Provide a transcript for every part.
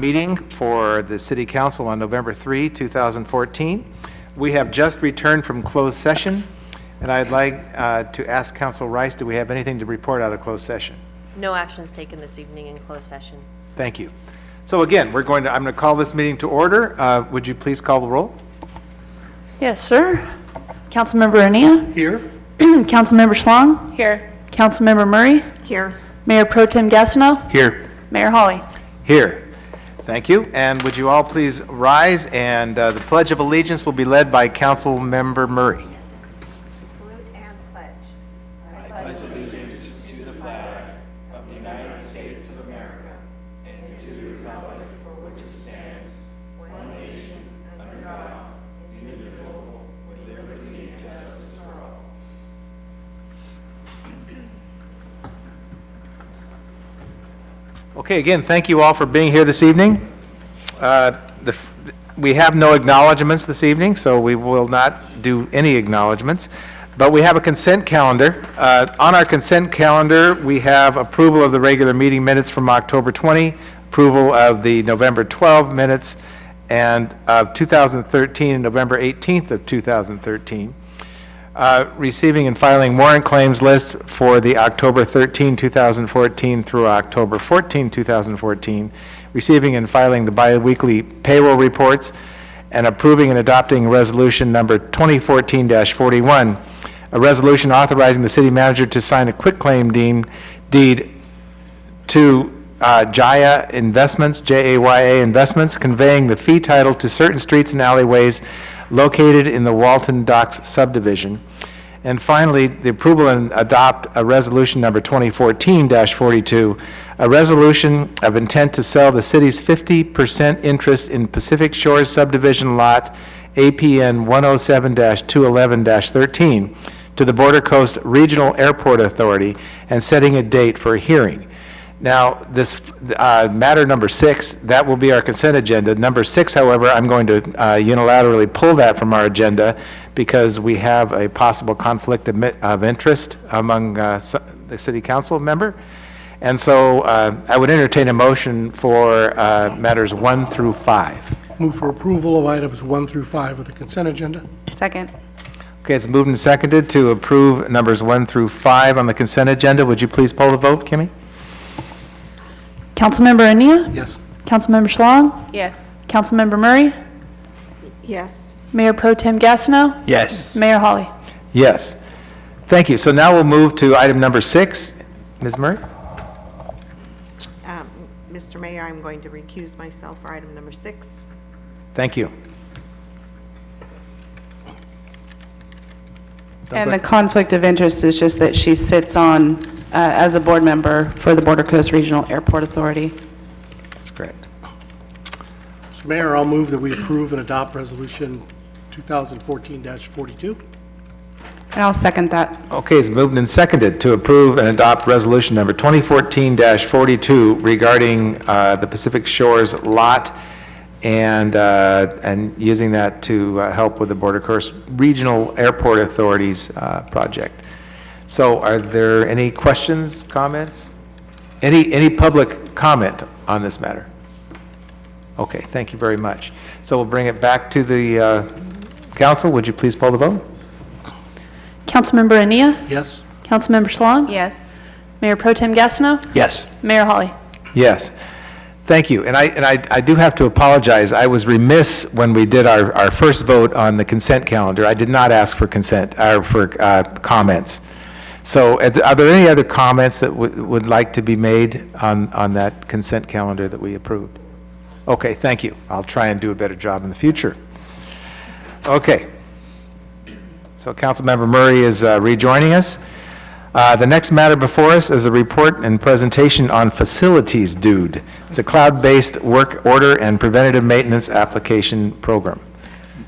meeting for the City Council on November 3, 2014. We have just returned from closed session, and I'd like to ask Council Rice, do we have anything to report out of closed session? No actions taken this evening in closed session. Thank you. So again, I'm going to call this meeting to order. Would you please call the roll? Yes, sir. Councilmember Ania? Here. Councilmember Schlong? Here. Councilmember Murray? Here. Mayor Pro Tem Gastineau? Here. Mayor Hawley? Here. Thank you. And would you all please rise, and the Pledge of Allegiance will be led by Council Member Murray. Salute and pledge. I pledge allegiance to the flag of the United States of America and to the republic for which it stands, one nation, under God, indivisible, with liberty and justice for all. Okay, again, thank you all for being here this evening. We have no acknowledgements this evening, so we will not do any acknowledgements. But we have a consent calendar. On our consent calendar, we have approval of the regular meeting minutes from October 20, approval of the November 12 minutes, and of 2013 and November 18th of 2013. Receiving and filing warrant claims list for the October 13, 2014 through October 14, 2014. Receiving and filing the biweekly payroll reports, and approving and adopting resolution number 2014-41, a resolution authorizing the city manager to sign a quitclaim deed to Jaya Investments, Jaya Investments, conveying the fee title to certain streets and alleyways located in the Walton Docks subdivision. And finally, the approval and adopt a resolution number 2014-42, a resolution of intent to sell the city's 50% interest in Pacific Shores subdivision lot APN 107-211-13 to the Border Coast Regional Airport Authority, and setting a date for a hearing. Now, this matter number 6, that will be our consent agenda. Number 6, however, I'm going to unilaterally pull that from our agenda because we have a possible conflict of interest among the city council member. And so I would entertain a motion for matters 1 through 5. Move for approval of items 1 through 5 of the consent agenda. Second. Okay, it's moved and seconded to approve numbers 1 through 5 on the consent agenda. Would you please poll the vote, Kimmy? Councilmember Ania? Yes. Councilmember Schlong? Yes. Councilmember Murray? Yes. Mayor Pro Tem Gastineau? Yes. Mayor Hawley? Yes. Thank you. So now we'll move to item number 6. Ms. Murray? Mr. Mayor, I'm going to recuse myself for item number 6. Thank you. And the conflict of interest is just that she sits on, as a board member for the Border Coast Regional Airport Authority. That's correct. Mr. Mayor, I'll move that we approve and adopt resolution 2014-42. And I'll second that. Okay, it's moved and seconded to approve and adopt resolution number 2014-42 regarding the Pacific Shores lot and using that to help with the Border Coast Regional Airport Authority's project. So are there any questions, comments? Any public comment on this matter? Okay, thank you very much. So we'll bring it back to the council. Would you please poll the vote? Councilmember Ania? Yes. Councilmember Schlong? Yes. Mayor Pro Tem Gastineau? Yes. Mayor Hawley? Yes. Thank you. And I do have to apologize. I was remiss when we did our first vote on the consent calendar. I did not ask for consent or for comments. So are there any other comments that would like to be made on that consent calendar that we approved? Okay, thank you. I'll try and do a better job in the future. Okay. So Councilmember Murray is rejoining us. The next matter before us is a report and presentation on Facilities Dude. It's a cloud-based work order and preventative maintenance application program.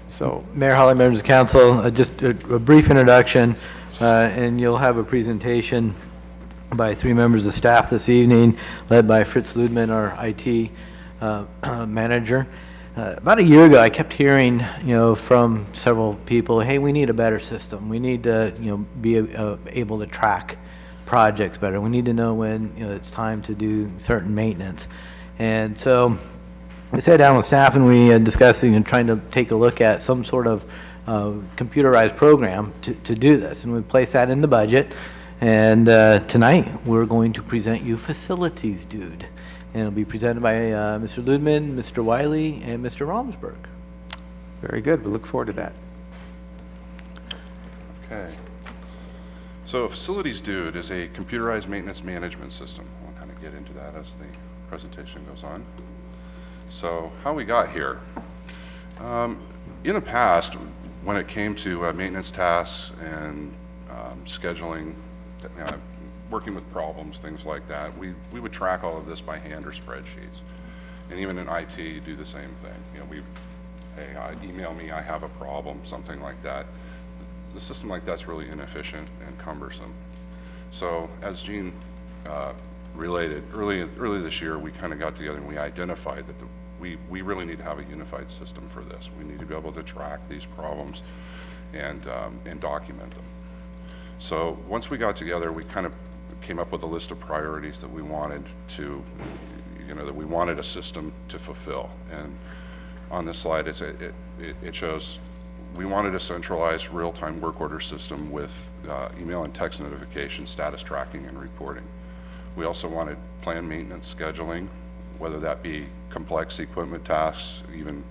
So, Mayor Hawley, members of council, just a brief introduction, and you'll have a presentation by 3 members of staff this evening, led by Fritz Ludman, our IT manager. About a year ago, I kept hearing, from several people, hey, we need a better system. We need to, be able to track projects better. We need to know when, it's time to do certain maintenance. And so we sat down with staff and we discussing and trying to take a look at some sort of computerized program to do this. And we placed that in the budget. And tonight, we're going to present you Facilities Dude. And it'll be presented by Mr. Ludman, Mr. Wiley, and Mr. Romsberg. Very good. We look forward to that. Okay. So Facilities Dude is a computerized maintenance management system. We'll kind of get into that as the presentation goes on. So how we got here. In the past, when it came to maintenance tasks and scheduling, working with problems, things like that, we would track all of this by hand or spreadsheets. And even in IT, you do the same thing. Hey, email me, I have a problem, something like that. The system like that's really inefficient and cumbersome. So as Gene related, early this year, we kind of got together and we identified that we really need to have a unified system for this. We need to be able to track these problems and document them. So once we got together, we kind of came up with a list of priorities that we wanted to, that we wanted a system to fulfill. And on this slide, it shows we wanted a centralized real-time work order system with email and text notification, status tracking, and reporting. We also wanted planned maintenance scheduling, whether that be complex equipment tasks, even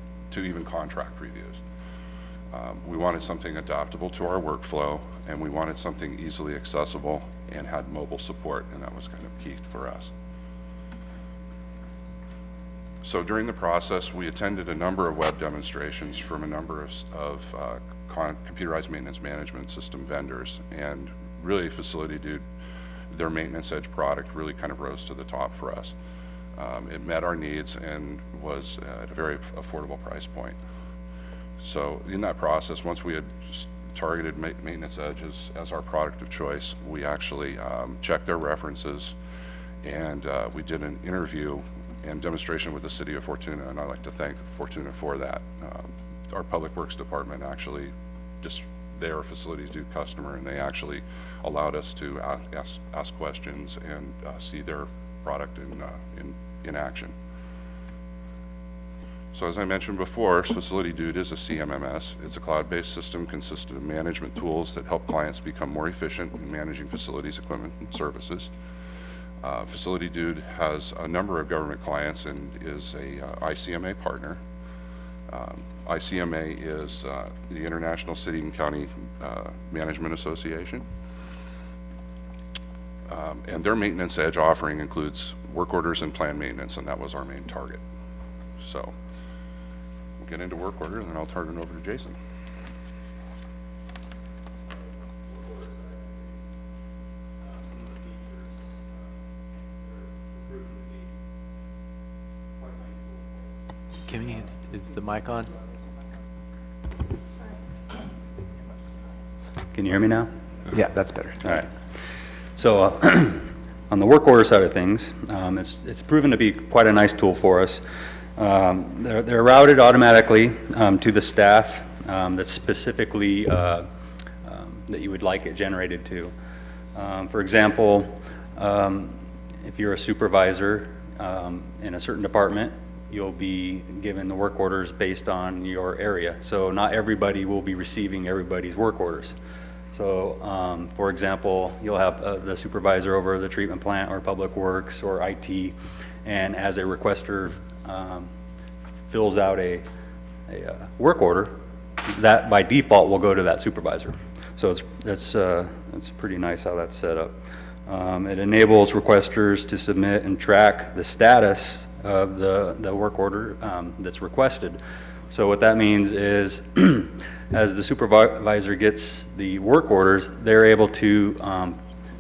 contract reviews. We wanted something adaptable to our workflow, and we wanted something easily accessible and had mobile support, and that was kind of key for us. So during the process, we attended a number of web demonstrations from a number of computerized maintenance management system vendors, and really Facility Dude, their Maintenance Edge product really kind of rose to the top for us. It met our needs and was at a very affordable price point. So in that process, once we had targeted Maintenance Edge as our product of choice, we actually checked their references, and we did an interview and demonstration with the City of Fortuna, and I'd like to thank Fortuna for that. Our Public Works Department actually, they're a Facilities Dude customer, and they actually allowed us to ask questions and see their product in action. So as I mentioned before, Facility Dude is a CMMS. It's a cloud-based system consisting of management tools that help clients become more efficient in managing facilities, equipment, and services. Facility Dude has a number of government clients and is a ICMA partner. ICMA is the International City and County Management Association. And their Maintenance Edge offering includes work orders and planned maintenance, and that was our main target. So we'll get into work order, and then I'll turn it over to Jason. Kimmy, is the mic on? Can you hear me now? Yeah, that's better. All right. So on the work order side of things, it's proven to be quite a nice tool for us. They're routed automatically to the staff that's specifically that you would like it generated to. For example, if you're a supervisor in a certain department, you'll be given the work orders based on your area. So not everybody will be receiving everybody's work orders. So, for example, you'll have the supervisor over the treatment plant or public works or IT, and as a requester fills out a work order, that by default will go to that supervisor. So that's pretty nice how that's set up. It enables requesters to submit and track the status of the work order that's requested. So what that means is as the supervisor gets the work orders, they're able to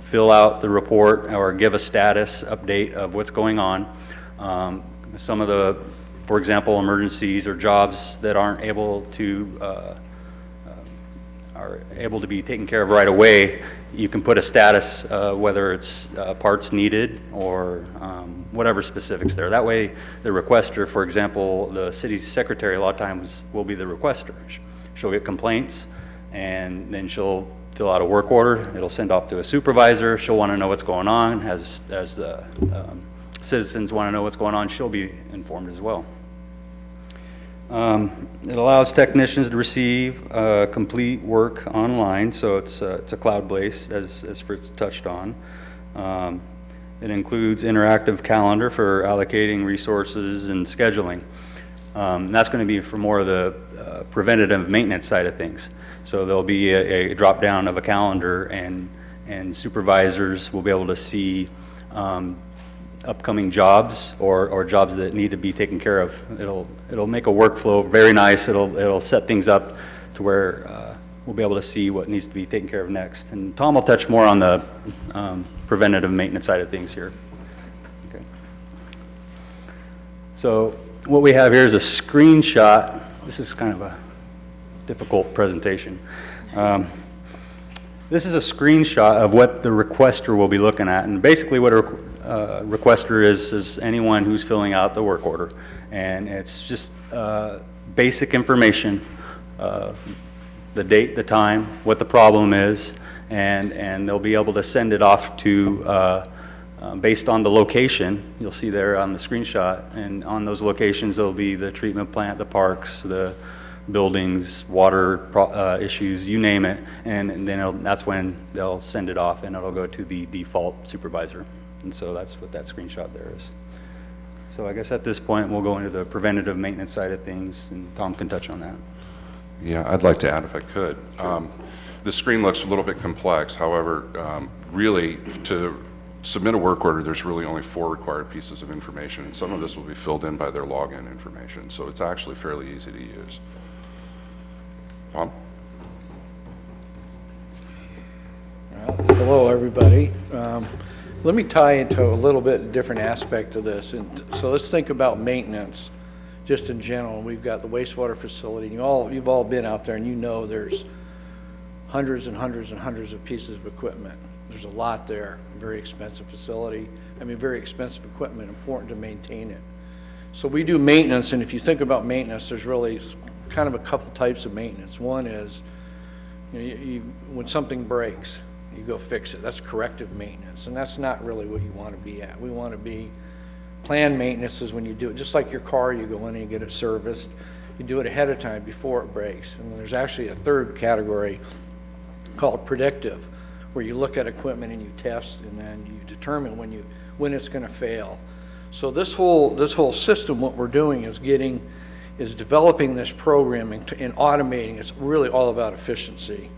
fill out the report or give a status update of what's going on. Some of the, for example, emergencies or jobs that aren't able to be taken care of right away, you can put a status, whether it's parts needed or whatever specifics there. That way, the requester, for example, the city secretary, a lot of times will be the requester. She'll get complaints, and then she'll fill out a work order. It'll send off to a supervisor. She'll want to know what's going on. As the citizens want to know what's going on, she'll be informed as well. It allows technicians to receive complete work online, so it's a cloud-based, as Fritz touched on. It includes interactive calendar for allocating resources and scheduling. And that's going to be for more of the preventative maintenance side of things. So there'll be a drop-down of a calendar, and supervisors will be able to see upcoming jobs or jobs that need to be taken care of. It'll make a workflow very nice. It'll set things up to where we'll be able to see what needs to be taken care of next. And Tom will touch more on the preventative maintenance side of things here. Okay. So what we have here is a screenshot. This is kind of a difficult presentation. This is a screenshot of what the requester will be looking at, and basically what a requester is anyone who's filling out the work order, and it's just basic information, the date, the time, what the problem is, and they'll be able to send it off to based on the location. You'll see there on the screenshot, and on those locations there'll be the treatment plant, the parks, the buildings, water issues, you name it, and then that's when they'll send it off, and it'll go to the default supervisor. And so that's what that screenshot there is. So I guess at this point we'll go into the preventative maintenance side of things, and Tom can touch on that. Yeah, I'd like to add if I could. The screen looks a little bit complex. However, really, to submit a work order, there's really only 4 required pieces of information, and some of this will be filled in by their login information. So it's actually fairly easy to use. Tom? Well, hello, everybody. Let me tie into a little bit different aspect of this. And so let's think about maintenance just in general. We've got the wastewater facility. You've all been out there, and you know there's hundreds and hundreds and hundreds of pieces of equipment. There's a lot there. Very expensive facility. I mean, very expensive equipment, important to maintain it. So we do maintenance, and if you think about maintenance, there's really kind of a couple types of maintenance. One is, when something breaks, you go fix it. That's corrective maintenance, and that's not really what you want to be at. We want to be planned maintenance is when you do it, just like your car, you go in and you get it serviced. You do it ahead of time before it breaks. And there's actually a third category called predictive, where you look at equipment and you test, and then you determine when it's going to fail. So this whole system, what we're doing is developing this programming and automating. It's really all about efficiency.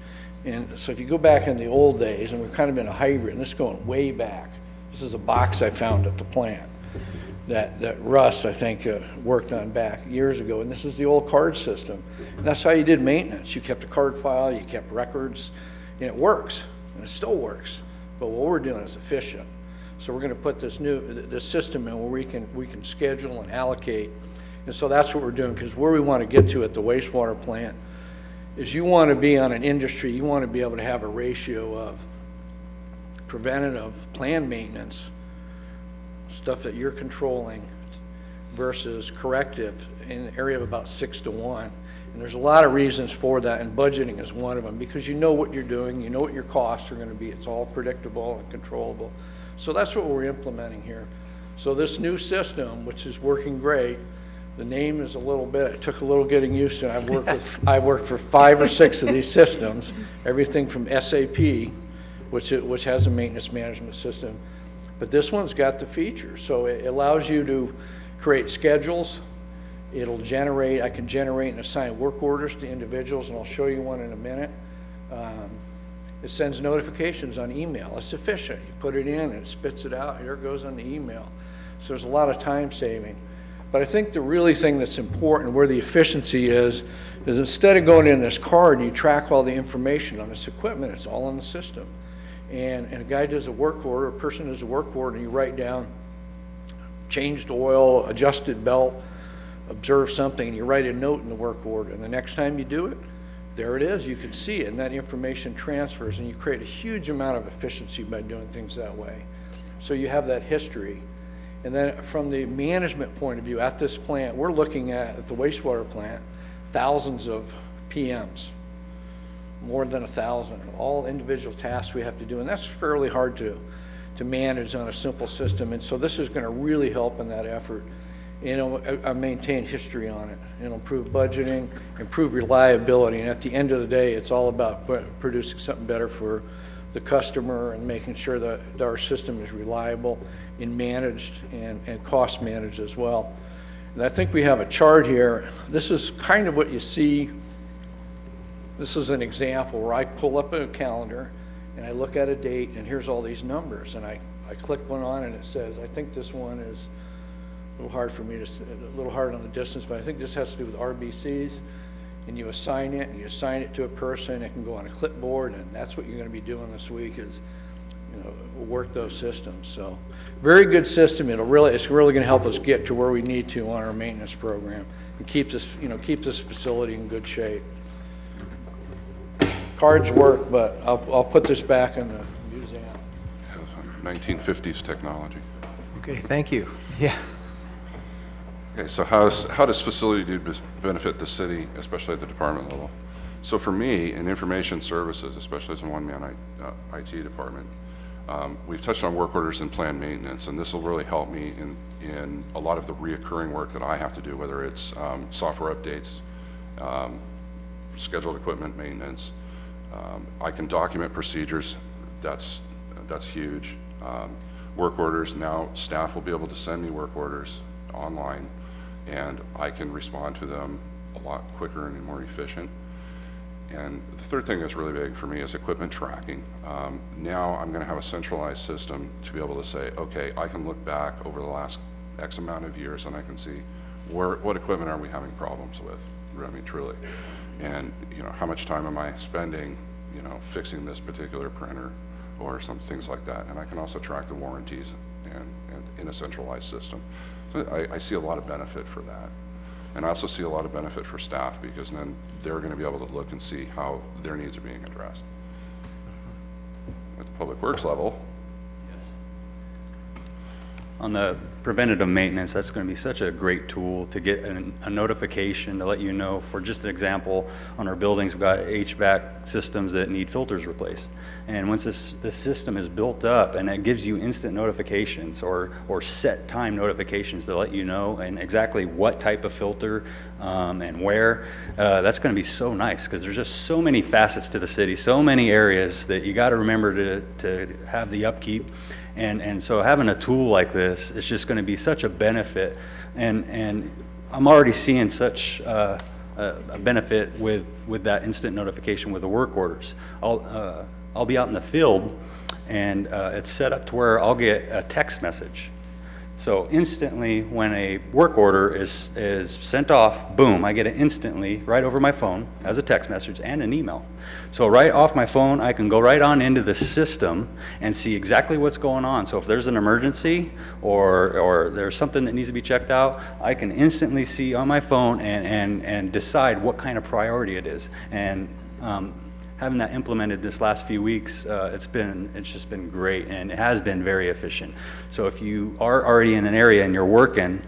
And so if you go back in the old days, and we've kind of been a hybrid, and this is going way back. This is a box I found at the plant that Russ, I think, worked on back years ago. And this is the old card system. And that's how you did maintenance. You kept a card file, you kept records, and it works, and it still works. But what we're doing is efficient. So we're going to put this system in where we can schedule and allocate. And so that's what we're doing, because where we want to get to at the wastewater plant is you want to be on an industry, you want to be able to have a ratio of preventative planned maintenance, stuff that you're controlling, versus corrective in the area of about 6 to 1. And there's a lot of reasons for that, and budgeting is one of them, because you know what you're doing, you know what your costs are going to be, it's all predictable and controllable. So that's what we're implementing here. So this new system, which is working great, the name is a little bit, it took a little getting used to. I've worked for 5 or 6 of these systems, everything from SAP, which has a maintenance management system, but this one's got the features. So it allows you to create schedules. It'll generate, I can generate and assign work orders to individuals, and I'll show you one in a minute. It sends notifications on email. It's efficient. You put it in and it spits it out. Here it goes on the email. So there's a lot of time saving. But I think the really thing that's important, where the efficiency is instead of going in this card and you track all the information on this equipment, it's all in the system. And a guy does a work order, a person does a work order, and you write down changed oil, adjusted belt, observe something, and you write a note in the work order. And the next time you do it, there it is. You can see it, and that information transfers, and you create a huge amount of efficiency by doing things that way. So you have that history. And then from the management point of view, at this plant, we're looking at the wastewater plant, thousands of PMs, more than 1,000, all individual tasks we have to do, and that's fairly hard to manage on a simple system. And so this is going to really help in that effort. maintain history on it. It'll improve budgeting, improve reliability, and at the end of the day, it's all about producing something better for the customer and making sure that our system is reliable and managed and cost managed as well. And I think we have a chart here. This is kind of what you see. This is an example where I pull up a calendar and I look at a date, and here's all these numbers, and I click one on and it says, I think this one is a little hard for me to, a little hard on the distance, but I think this has to do with RBCs, and you assign it, and you assign it to a person. It can go on a clipboard, and that's what you're going to be doing this week is, work those systems. So, very good system. It's really going to help us get to where we need to on our maintenance program, and keep this facility in good shape. Cards work, but I'll put this back in the museum. 1950s technology. Okay, thank you. Yeah. Okay, so how does facility dude benefit the city, especially at the department level? So for me, in information services, especially as a one-man IT department, we've touched on work orders and planned maintenance, and this will really help me in a lot of the reoccurring work that I have to do, whether it's software updates, scheduled equipment maintenance. I can document procedures. That's huge. Work orders, now staff will be able to send me work orders online, and I can respond to them a lot quicker and more efficient. And the third thing that's really big for me is equipment tracking. Now I'm going to have a centralized system to be able to say, okay, I can look back over the last X amount of years and I can see what equipment are we having problems with, I mean, truly. And, how much time am I spending, fixing this particular printer or some things like that. And I can also track the warranties and in a centralized system. So I see a lot of benefit for that. And I also see a lot of benefit for staff, because then they're going to be able to look and see how their needs are being addressed. At the public works level, On the preventative maintenance, that's going to be such a great tool to get a notification to let you know. For just an example, on our buildings, we've got HVAC systems that need filters replaced. And once this system is built up, and it gives you instant notifications or set time notifications to let you know and exactly what type of filter and where, that's going to be so nice, because there's just so many facets to the city, so many areas that you got to remember to have the upkeep. And so having a tool like this is just going to be such a benefit, and I'm already seeing such a benefit with that instant notification with the work orders. I'll be out in the field, and it's set up to where I'll get a text message. So instantly, when a work order is sent off, boom, I get it instantly right over my phone as a text message and an email. So right off my phone, I can go right on into the system and see exactly what's going on. So if there's an emergency or there's something that needs to be checked out, I can instantly see on my phone and decide what kind of priority it is. And having that implemented this last few weeks, it's just been great, and it has been very efficient. So if you are already in an area and you're working,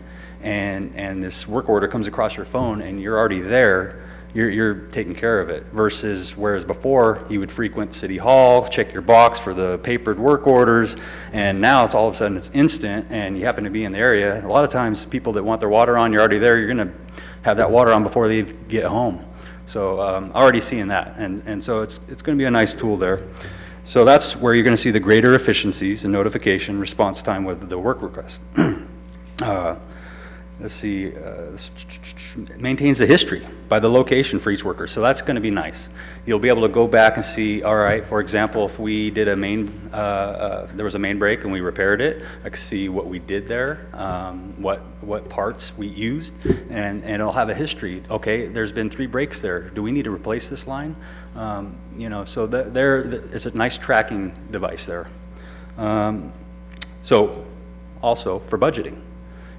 and this work order comes across your phone and you're already there, you're taking care of it. Versus whereas before you would frequent City Hall, check your box for the papered work orders, and now it's all of a sudden it's instant, and you happen to be in the area. A lot of times people that want their water on, you're already there. You're going to have that water on before they get home. So already seeing that, and so it's going to be a nice tool there. So that's where you're going to see the greater efficiencies in notification response time with the work request. Let's see, it maintains the history by the location for each worker, so that's going to be nice. You'll be able to go back and see, all right, for example, if we did a there was a main break and we repaired it, I can see what we did there, what parts we used, and it'll have a history. Okay, there's been 3 breaks there. Do we need to replace this line? So it's a nice tracking device there. So also for budgeting.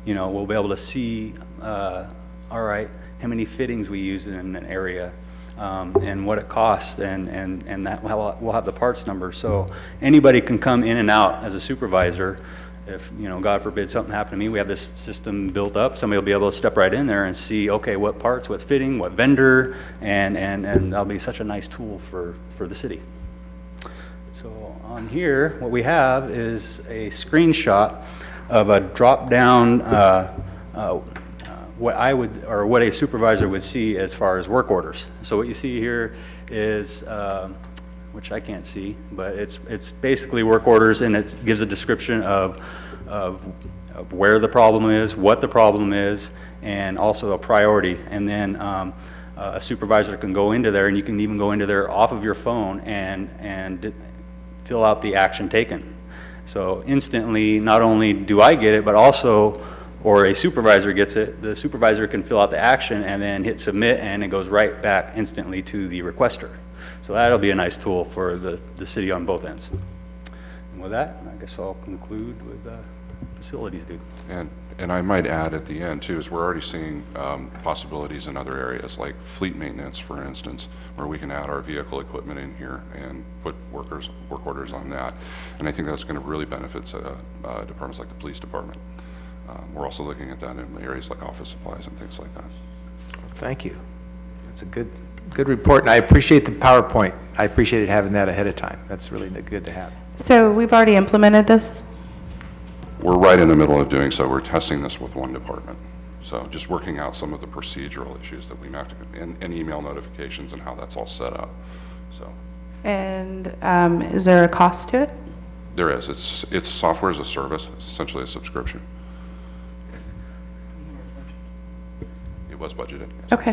We'll be able to see, all right, how many fittings we used in an area, and what it costs, and that we'll have the parts number. So anybody can come in and out as a supervisor. If, God forbid something happened to me, we have this system built up. Somebody will be able to step right in there and see, okay, what parts, what's fitting, what vendor, and that'll be such a nice tool for the city. So on here, what we have is a screenshot of a drop-down what I would, or what a supervisor would see as far as work orders. So what you see here is, which I can't see, but it's basically work orders, and it gives a description of where the problem is, what the problem is, and also a priority. And then a supervisor can go into there, and you can even go into there off of your phone and fill out the action taken. So instantly, not only do I get it, but also, or a supervisor gets it, the supervisor can fill out the action and then hit submit, and it goes right back instantly to the requester. So that'll be a nice tool for the city on both ends. And with that, I guess I'll conclude with facilities dude. And I might add at the end too, is we're already seeing possibilities in other areas, like fleet maintenance, for instance, where we can add our vehicle equipment in here and put work orders on that. And I think that's going to really benefit departments like the police department. We're also looking at that in areas like office supplies and things like that. Thank you. That's a good report, and I appreciate the PowerPoint. I appreciated having that ahead of time. That's really good to have. So we've already implemented this? We're right in the middle of doing so. We're testing this with one department. So just working out some of the procedural issues that we have to, and email notifications and how that's all set up. So And is there a cost to it? there is. It's software as a service. It's essentially a subscription. It was budgeted. Yes. Okay.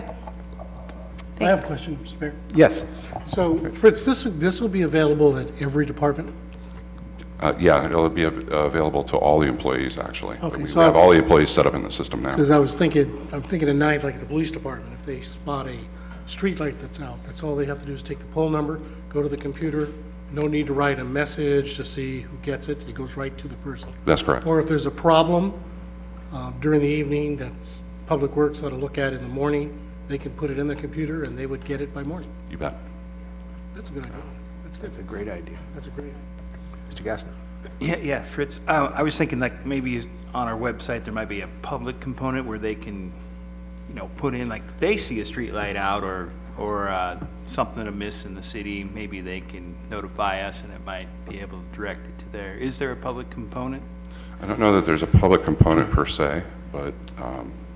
I have a Thanks. question, Mr. Mayor. Yes. So Fritz, this will be available at every department? Yeah, it'll be available to all the employees, actually. But Okay, we so have all the employees set up in the system now. Because I'm thinking at night, like the police department, if they spot a street light that's out, that's all they have to do is take the poll number, go to the computer, no need to write a message to see who gets it, it goes right to the person. That's correct. Or if there's a problem during the evening that Public Works ought to look at in the morning, they can put it in the computer and they would get it by morning. You bet. That's a good idea. That's good. That's a great idea. That's a great idea. Mr. Gassner? Yeah, Fritz, I was thinking like maybe on our website, there might be a public component where they can, put in, like, if they see a street light out or something amiss in the city, maybe they can notify us and it might be able to direct it to there. Is there a public component? I don't know that there's a public component per se, but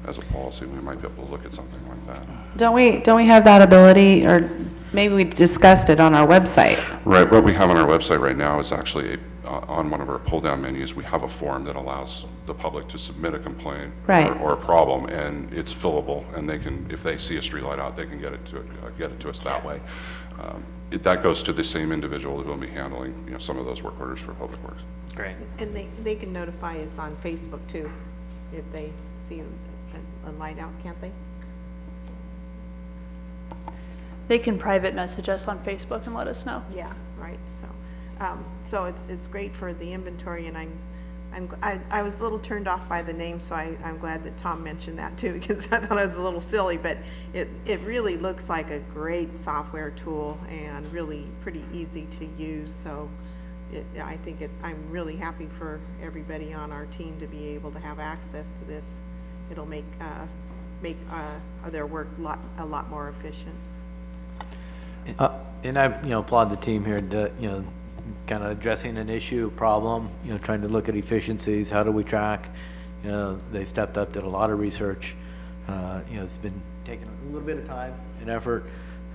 as a policy, we might be able to look at something like that. Don't we have that ability, or maybe we discussed it on our website? Right, what we have on our website right now is actually, on one of our pull-down menus, we have a form that allows the public to submit a complaint Right. or a problem, and it's fillable, and they can, if they see a street light out, they can get it to us that way. That goes to the same individual who will be handling, some of those work orders for Public Works. Great. And they can notify us on Facebook too, if they see a light out, can't they? They can private message us on Facebook and let us know. Yeah, right, so it's great for the inventory, and I was a little turned off by the name, so I'm glad that Tom mentioned that too, because I thought it was a little silly, but it really looks like a great software tool and really pretty easy to use, so I think I'm really happy for everybody on our team to be able to have access to this. It'll make their work a lot more efficient. And I, applaud the team here, to, kind of addressing an issue, problem, trying to look at efficiencies, how do we track? They stepped up, did a lot of research. It's been taking a little bit of time and effort,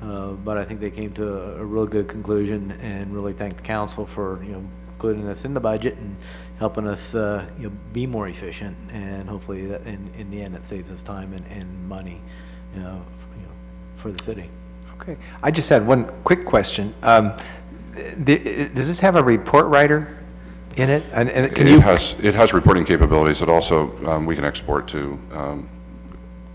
but I think they came to a real good conclusion, and really thank the council for, including us in the budget and helping us, be more efficient, and hopefully that in the end, it saves us time and money, for the city. Okay. I just had one quick question. Does this have a report writer in it? And can you? It has reporting capabilities. It also, we can export to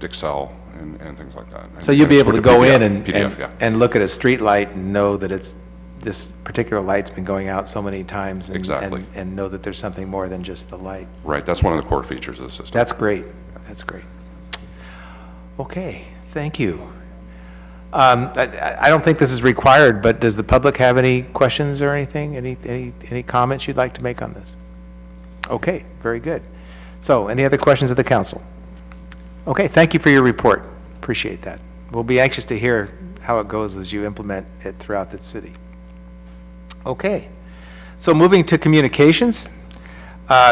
Excel and things like that. So you'll be able to go in PDF, yeah. and look at a street light and know that this particular light's been going out so many times. Exactly. And know that there's something more than just the light. Right, that's one of the core features of the system. That's great. That's great. Okay, thank you. I don't think this is required, but does the public have any questions or anything? Any comments you'd like to make on this? Okay, very good. So, any other questions of the council? Okay, thank you for your report. Appreciate that. We'll be anxious to hear how it goes as you implement it throughout the city. Okay, so moving to communications.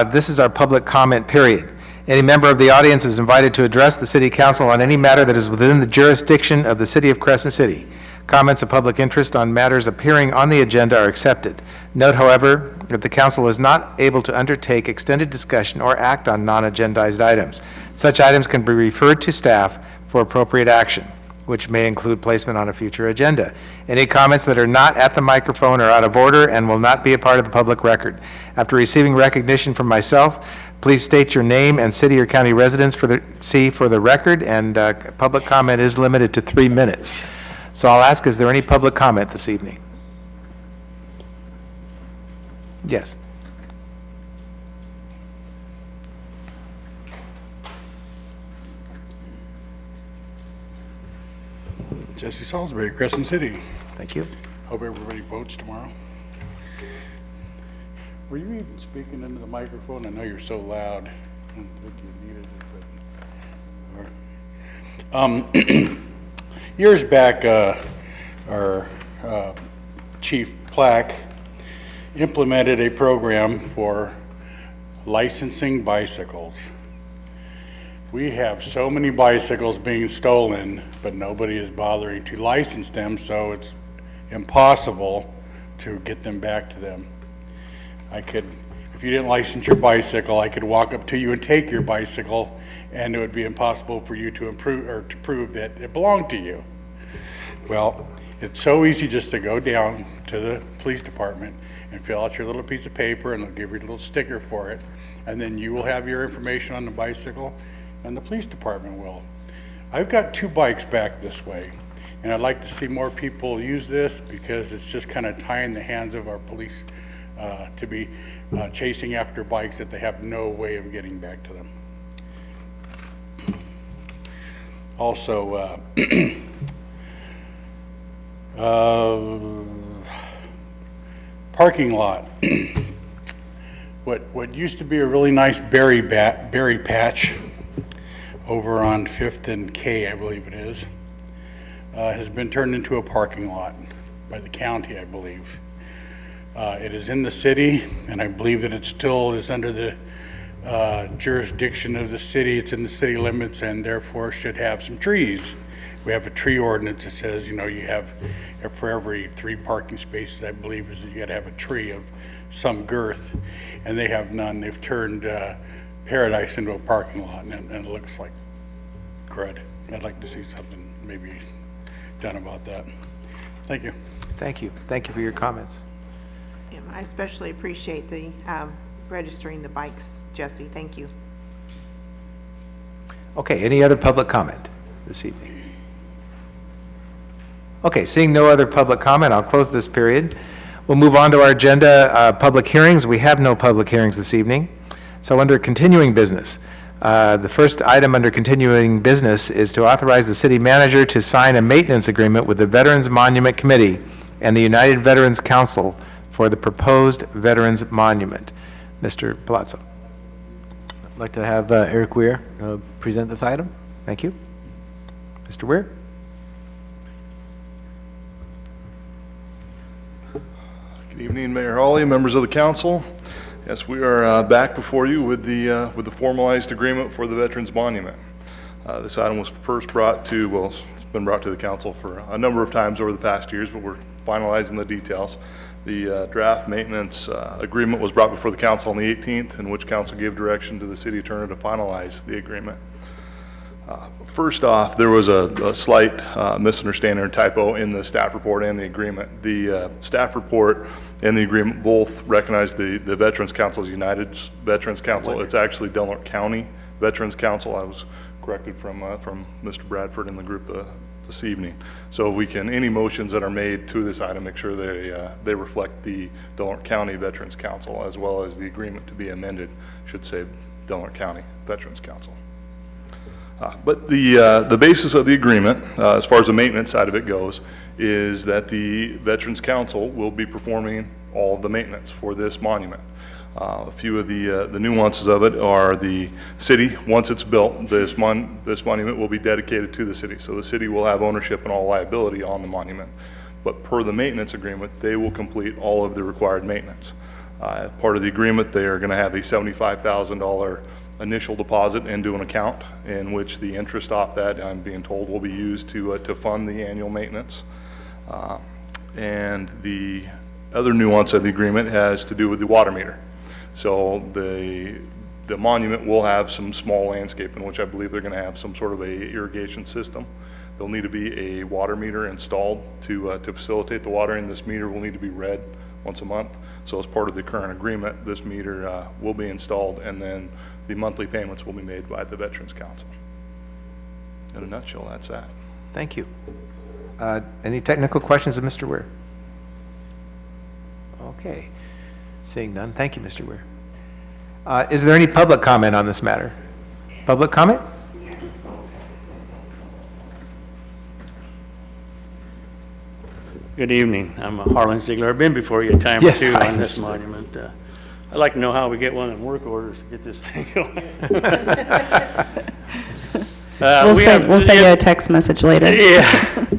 This is our public comment period. Any member of the audience is invited to address the city council on any matter that is within the jurisdiction of the city of Crescent City. Comments of public interest on matters appearing on the agenda are accepted. Note, however, that the council is not able to undertake extended discussion or act on non-agendized items. Such items can be referred to staff for appropriate action, which may include placement on a future agenda. Any comments that are not at the microphone are out of order and will not be a part of the public record. After receiving recognition from myself, please state your name and city or county residence for the record, and public comment is limited to 3 minutes. So I'll ask, is there any public comment this evening? Yes. Jesse Salisbury, Crescent City. Thank you. Hope everybody votes tomorrow. Were you even speaking into the microphone? I know you're so loud. I don't think you needed it, but... years back, our Chief Plack implemented a program for licensing bicycles. We have so many bicycles being stolen, but nobody is bothering to license them, so it's impossible to get them back to them. If you didn't license your bicycle, I could walk up to you and take your bicycle, and it would be impossible for you to prove that it belonged to you. Well, it's so easy just to go down to the police department and fill out your little piece of paper, and they'll give you a little sticker for it, and then you will have your information on the bicycle, and the police department will. I've got 2 bikes back this way, and I'd like to see more people use this because it's just kind of tying the hands of our police to be chasing after bikes that they have no way of getting back to them. Also, parking lot. What used to be a really nice berry patch over on 5th and K, I believe it is, has been turned into a parking lot by the county, I believe. It is in the city, and I believe that it still is under the jurisdiction of the city. It's in the city limits and therefore should have some trees. We have a tree ordinance that says, you have for every 3 parking spaces, I believe, is that you got to have a tree of some girth, and they have none. They've turned Paradise into a parking lot, and it looks like crud. I'd like to see something maybe done about that. Thank you. Thank you. Thank you for your comments. Yeah, I especially appreciate the registering the bikes, Jesse. Thank you. Okay, any other public comment this evening? Okay, seeing no other public comment, I'll close this period. We'll move on to our agenda, public hearings. We have no public hearings this evening. So under continuing business, the first item under continuing business is to authorize the city manager to sign a maintenance agreement with the Veterans Monument Committee and the United Veterans Council for the proposed Veterans Monument. Mr. Palazzo. I'd like to have Eric Weir present this item. Thank you. Mr. Weir? Good evening, Mayor Hawley, members of the council. Yes, we are back before you with the formalized agreement for the Veterans Monument. This item was first brought to, well, it's been brought to the council for a number of times over the past years, but we're finalizing the details. The draft maintenance agreement was brought before the council on the 18th, in which council gave direction to the city attorney to finalize the agreement. First off, there was a slight misunderstanding or typo in the staff report and the agreement. The staff report and the agreement both recognize the Veterans Council as United Veterans Council. It's actually Delaware County Veterans Council. I was corrected from Mr. Bradford in the group this evening. So we can, any motions that are made to this item, make sure they reflect the Delaware County Veterans Council, as well as the agreement to be amended should say Delaware County Veterans Council. But the basis of the agreement, as far as the maintenance side of it goes, is that the Veterans Council will be performing all of the maintenance for this monument. A few of the nuances of it are the city, once it's built, this monument will be dedicated to the city. So the city will have ownership and all liability on the monument. But per the maintenance agreement, they will complete all of the required maintenance. Part of the agreement, they are going to have a $75,000 initial deposit into an account in which the interest off that, I'm being told, will be used to fund the annual maintenance. And the other nuance of the agreement has to do with the water meter. So the monument will have some small landscaping, which I believe they're going to have some sort of a irrigation system. There'll need to be a water meter installed to facilitate the watering. This meter will need to be read once a month. So as part of the current agreement, this meter will be installed, and then the monthly payments will be made by the Veterans Council. In a nutshell, that's that. Thank you. Any technical questions of Mr. Weir? Okay. Seeing none, thank you, Mr. Weir. Is there any public comment on this matter? Public comment? Good evening. I'm Harlan Ziegler. I've been before you a time or Yes, two hi, on this Mr. Ziegler. monument. I'd like to know how we get one in work orders to get this thing going. We'll send you a text message later. Yeah.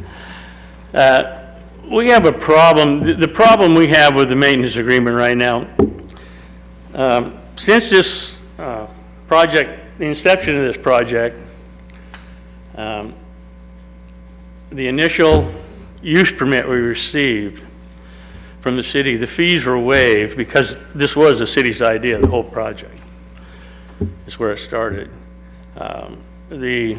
We have a problem. The problem we have with the maintenance agreement right now, since this project, the inception of this project, the initial use permit we received from the city, the fees were waived because this was the city's idea, the whole project. Is where it started. The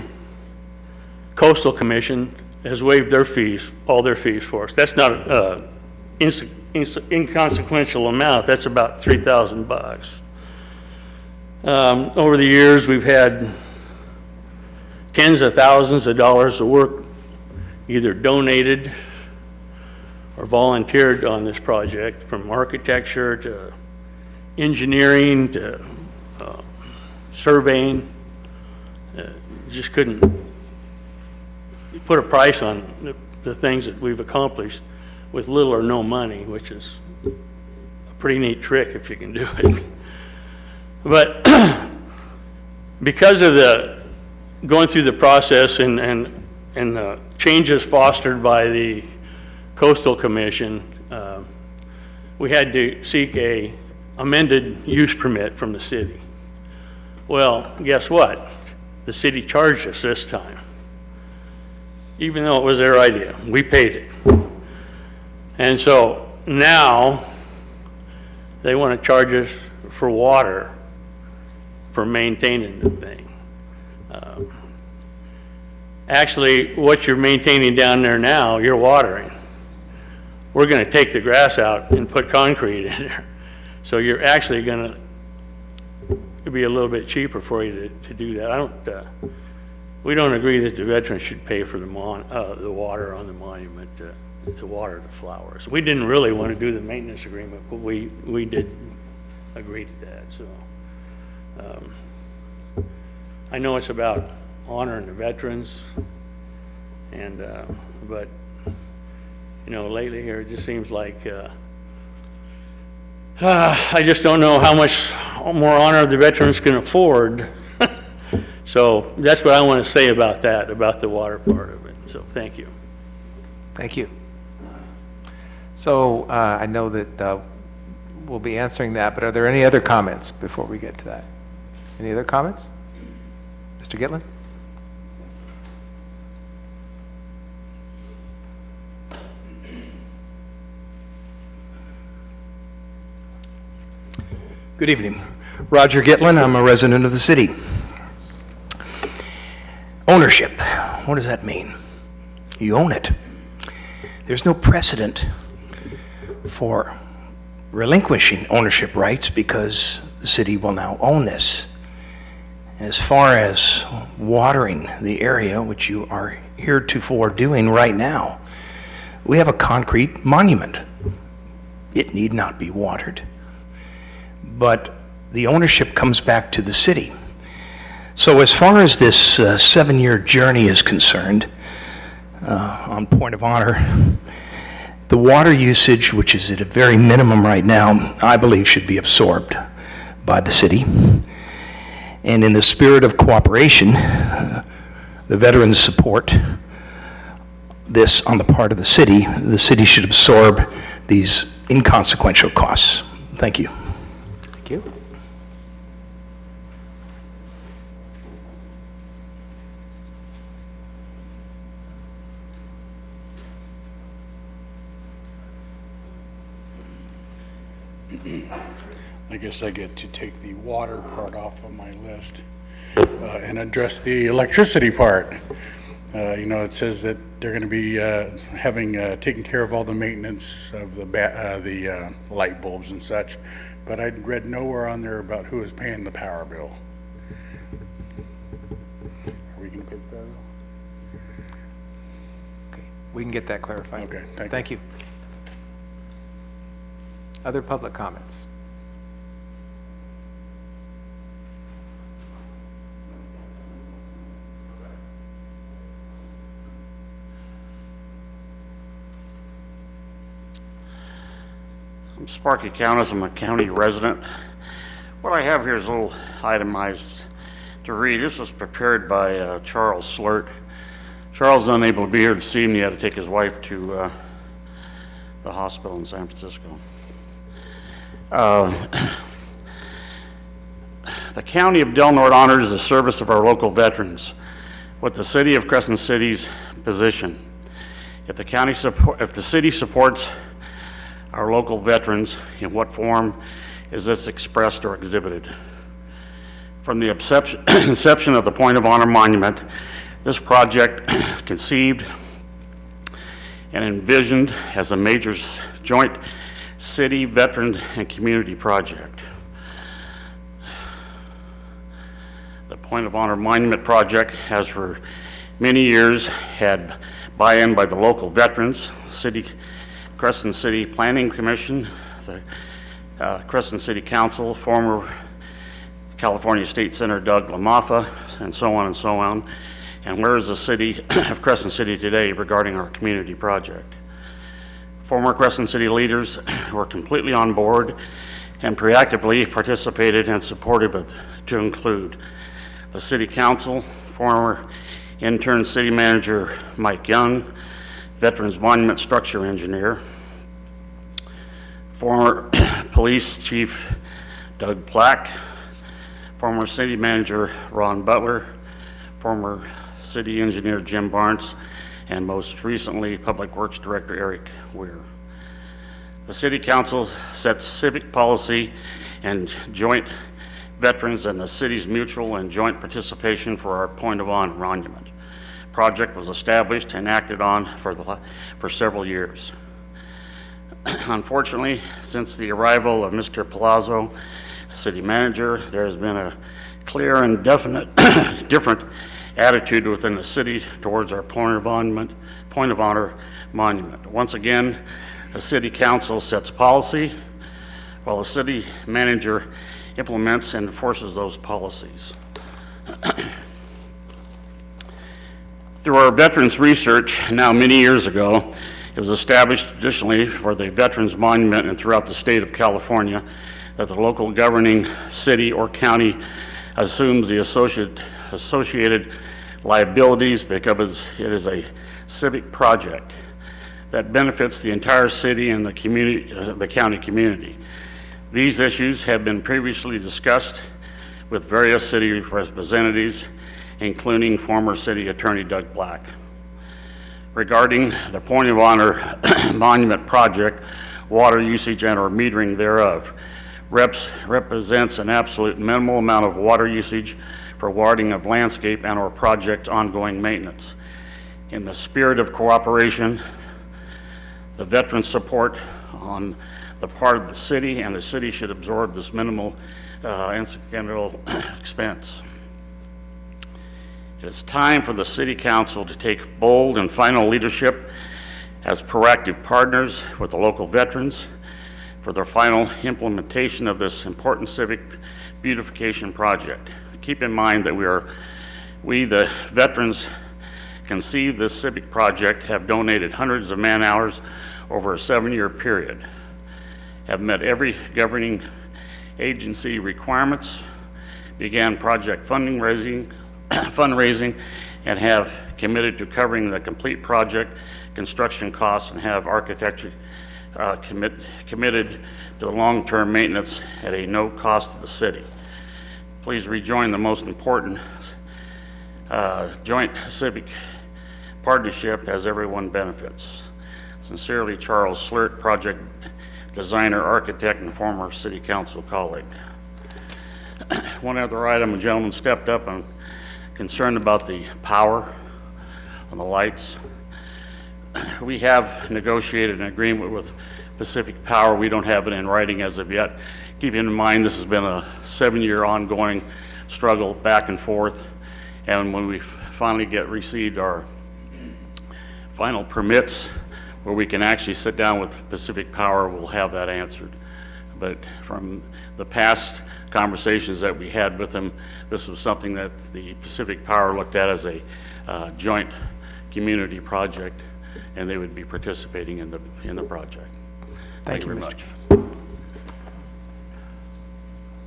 Coastal Commission has waived their fees, all their fees for us. That's not an inconsequential amount. That's about $3,000. Over the years, we've had tens of thousands of dollars of work either donated or volunteered on this project, from architecture to engineering to surveying. Just couldn't put a price on the things that we've accomplished with little or no money, which is a pretty neat trick if you can do it. But because of the going through the process and the changes fostered by the Coastal Commission, we had to seek a amended use permit from the city. Well, guess what? The city charged us this time. Even though it was their idea, we paid it. And so now they want to charge us for water for maintaining the thing. Actually, what you're maintaining down there now, you're watering. We're going to take the grass out and put concrete in there. So you're actually going to be a little bit cheaper for you to do that. We don't agree that the veterans should pay for the water on the monument to water the flowers. We didn't really want to do the maintenance agreement, but we did agree to that. So I know it's about honoring the veterans, and but you know, lately here it just seems like I just don't know how much more honor the veterans can afford. So that's what I want to say about that, about the water part of it. So thank you. Thank you. So I know that we'll be answering that, but are there any other comments before we get to that? Any other comments? Mr. Gitlin? Good evening. Roger Gitlin, I'm a resident of the city. Ownership, what does that mean? You own it. There's no precedent for relinquishing ownership rights because the city will now own this. As far as watering the area, which you are heretofore doing right now, we have a concrete monument. It need not be watered. But the ownership comes back to the city. So as far as this 7-year journey is concerned, on point of honor, the water usage, which is at a very minimum right now, I believe should be absorbed by the city. And in the spirit of cooperation, the veterans support this on the part of the city should absorb these inconsequential costs. Thank you. Thank you. I guess I get to take the water part off of my list and address the electricity part. You know, it says that they're going to be taking care of all the maintenance of the light bulbs and such, but I read nowhere on there about who is paying the power bill. Are we going to get that? We can get that clarified. Okay, Thank you. Other public comments? I'm Sparky Countess. I'm a county resident. What I have here is a little itemized to read. This was prepared by Charles Slurt. Charles is unable to be here this evening. He had to take his wife to the hospital in San Francisco. The County of Del Norte honors the service of our local veterans with the City of Crescent City's position. If the city supports our local veterans, in what form is this expressed or exhibited? From the inception of the Point of Honor Monument, this project conceived and envisioned as a major joint city, veteran, and community project. The Point of Honor Monument project has for many years had buy-in by the local veterans, Crescent City Planning Commission, the Crescent City Council, former California State Senator Doug LaMaffa, and so on and so on. And where is the city of Crescent City today regarding our community project? Former Crescent City leaders were completely on board and proactively participated and supported it, to include the City Council, former intern City Manager Mike Young, Veterans Monument Structure Engineer, former Police Chief Doug Plack, former City Manager Ron Butler, former City Engineer Jim Barnes, and most recently Public Works Director Eric Weir. The City Council sets civic policy and joint veterans and the city's mutual and joint participation for our Point of Honor Monument. Project was established and acted on for several years. Unfortunately, since the arrival of Mr. Palazzo, city manager, there has been a clear and definite different attitude within the city towards our Point of Honor Monument. Once again, the City Council sets policy while the city manager implements and enforces those policies. Through our veterans research, now many years ago, it was established additionally for the Veterans Monument and throughout the state of California that the local governing city or county assumes the associated liabilities because it is a civic project that benefits the entire city and the community, the county community. These issues have been previously discussed with various city representatives, including former City Attorney Doug Black. Regarding the Point of Honor Monument project, water usage and or metering thereof represents an absolute minimal amount of water usage for watering of landscape and or project ongoing maintenance. In the spirit of cooperation, the veteran support on the part of the city, and the city should absorb this minimal incidental expense. It is time for the City Council to take bold and final leadership as proactive partners with the local veterans for their final implementation of this important civic beautification project. Keep in mind that we the veterans conceived this civic project, have donated hundreds of man hours over a 7-year period, have met every governing agency requirements, began project fundraising, and have committed to covering the complete project construction costs and have architecture committed to the long-term maintenance at a no cost to the city. Please rejoin the most important joint civic partnership as everyone benefits. Sincerely, Charles Slurt, Project designer, architect, and former city council colleague. One other item, a gentleman stepped up and concerned about the power on the lights. We have negotiated an agreement with Pacific Power. We don't have it in writing as of yet. Keeping in mind, this has been a 7-year ongoing struggle back and forth. And when we finally received our final permits, where we can actually sit down with Pacific Power, we'll have that answered. But from the past conversations that we had with them, this was something that the Pacific Power looked at as a joint community project, and they would be participating in the project. Thank you very much.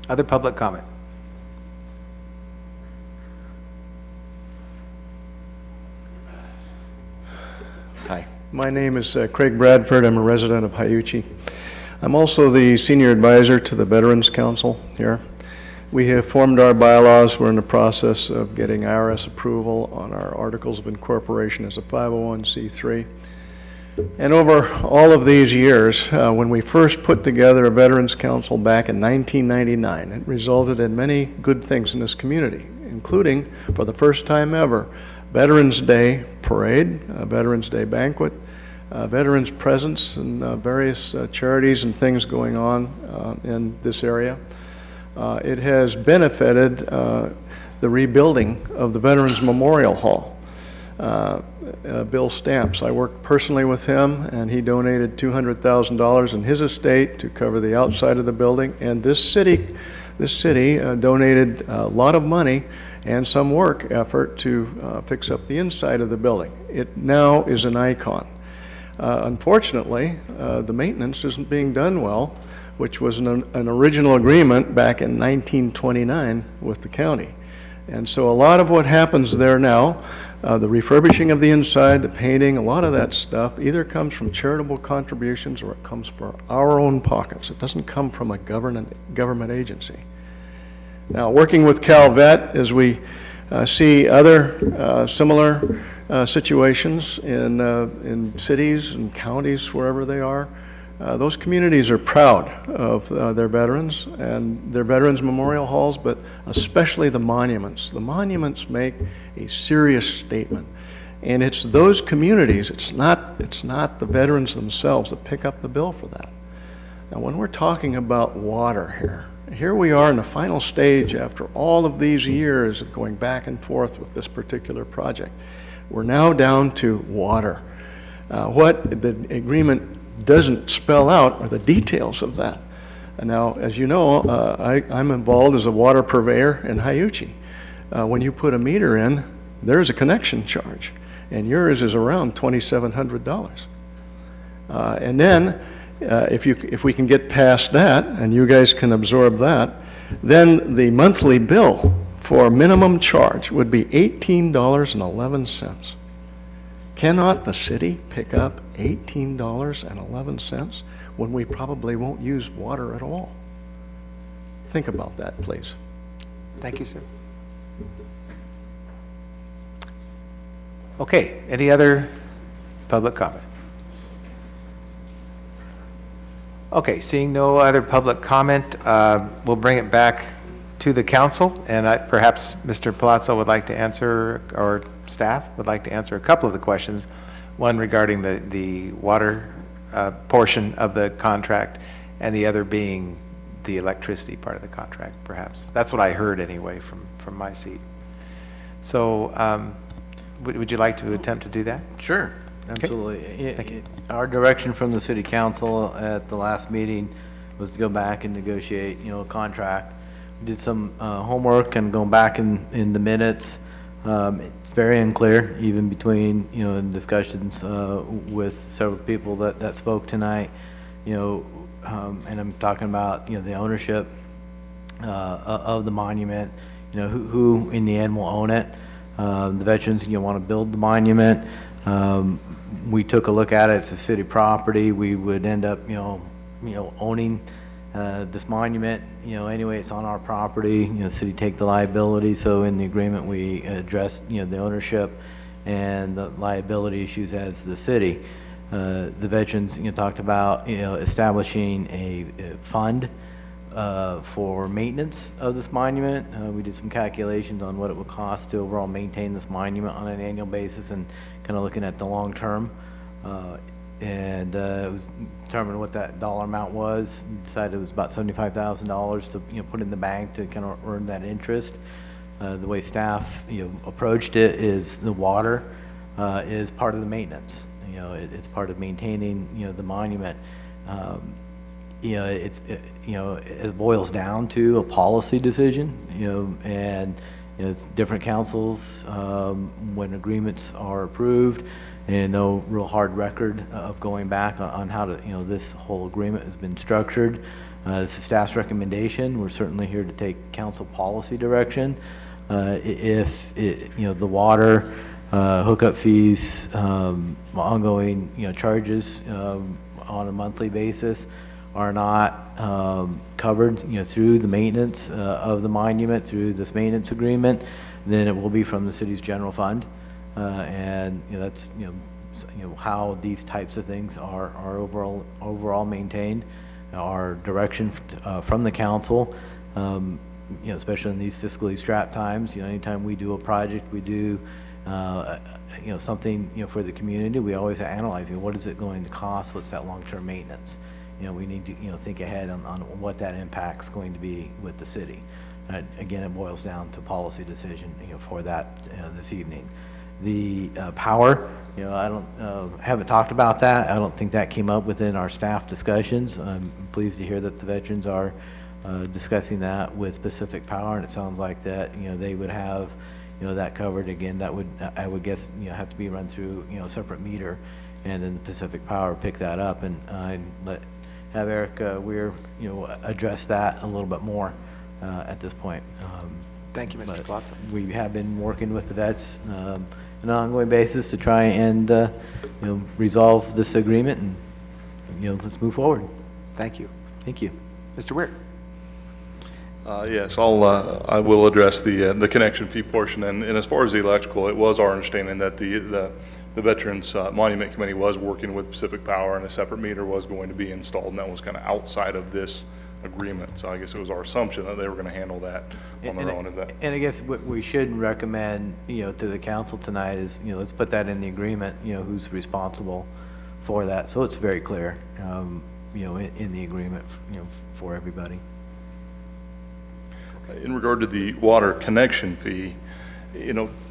Other public comment? Hi. My name is Craig Bradford. I'm a resident of Hyuchi. I'm also the senior advisor to the Veterans Council here. We have formed our bylaws. We're in the process of getting IRS approval on our Articles of Incorporation as a 501c3. And over all of these years, when we first put together a Veterans Council back in 1999, it resulted in many good things in this community, including, for the first time ever, Veterans Day Parade, Veterans Day Banquet, Veterans Presence, and various charities and things going on in this area. It has benefited the rebuilding of the Veterans Memorial Hall. Bill Stamps, I worked personally with him, and he donated $200,000 in his estate to cover the outside of the building, and this city donated a lot of money and some work effort to fix up the inside of the building. It now is an icon. Unfortunately, the maintenance isn't being done well, which was an original agreement back in 1929 with the county. And so a lot of what happens there now, the refurbishing of the inside, the painting, a lot of that stuff either comes from charitable contributions or it comes from our own pockets. It doesn't come from a government agency. Now, working with CalVet, as we see other similar situations in cities and counties, wherever they are, those communities are proud of their veterans and their veterans memorial halls, but especially the monuments. The monuments make a serious statement. And it's those communities, it's not the veterans themselves that pick up the bill for that. Now, when we're talking about water here we are in the final stage after all of these years of going back and forth with this particular project. We're now down to water. What the agreement doesn't spell out are the details of that. And now, as you know, I'm involved as a water purveyor in Hyuchi. When you put a meter in, there's a connection charge, and yours is around $2,700. And then, if we can get past that, and you guys can absorb that, then the monthly bill for minimum charge would be $18.11. Cannot the city pick up $18.11 when we probably won't use water at all? Think about that, please. Thank you, sir. Okay, any other public comment? Okay, seeing no other public comment, we'll bring it back to the council, and perhaps Mr. Palazzo would like to answer, or staff would like to answer a couple of the questions, one regarding the water portion of the contract, and the other being the electricity part of the contract, perhaps. That's what I heard anyway from my seat. So would you like to attempt to do that? Sure, absolutely. Thank you. Our direction from the city council at the last meeting was to go back and negotiate, a contract. We did some homework and going back in the minutes. It's very unclear, even between, in discussions with several people that spoke tonight, and I'm talking about, the ownership of the monument, who in the end will own it. The veterans, want to build the monument. We took a look at it. It's a city property. We would end up, owning this monument. Anyway, it's on our property. The city take the liability. So in the agreement, we addressed, the ownership and the liability issues as the city. The veterans, talked about, establishing a fund for maintenance of this monument. We did some calculations on what it would cost to overall maintain this monument on an annual basis and kind of looking at the long term. And it was determined what that dollar amount was. Decided it was about $75,000 to put in the bank to kind of earn that interest. The way staff approached it is the water is part of the maintenance. It's part of maintaining the monument. It boils down to a policy decision. And it's different councils when agreements are approved. And no real hard record of going back on how to, this whole agreement has been structured. This is staff's recommendation. We're certainly here to take council policy direction. If the water hookup fees, ongoing, charges on a monthly basis are not covered, through the maintenance of the monument, through this maintenance agreement, then it will be from the city's general fund. And that's how these types of things are overall maintained. Our direction from the council, especially in these fiscally strapped times. Anytime we do a project, we do something for the community. We always analyze what is it going to cost. What's that long-term maintenance? We need to think ahead on what that impact's going to be with the city. Again, it boils down to policy decision for that this evening. The power, haven't talked about that. I don't think that came up within our staff discussions. I'm pleased to hear that the veterans are discussing that with Pacific Power, and it sounds like that they would have that covered. Again, that would, I would guess, have to be run through a separate meter, and then Pacific Power pick that up, and have Eric Weir address that a little bit more at this point. Thank you, Mr. Plotz. We have been working with the vets on an ongoing basis to try and resolve this agreement, and let's move forward. Thank you. Thank you. Mr. Weir. Yes, I will address the connection fee portion, and as far as the electrical, it was our understanding that the Veterans Monument Committee was working with Pacific Power, and a separate meter was going to be installed, and that was kind of outside of this agreement. So I guess it was our assumption that they were going to handle that on their own. And I guess what we should recommend, to the council tonight is, let's put that in the agreement, who's responsible for that, so it's very clear, in the agreement, for everybody. In regard to the water connection fee,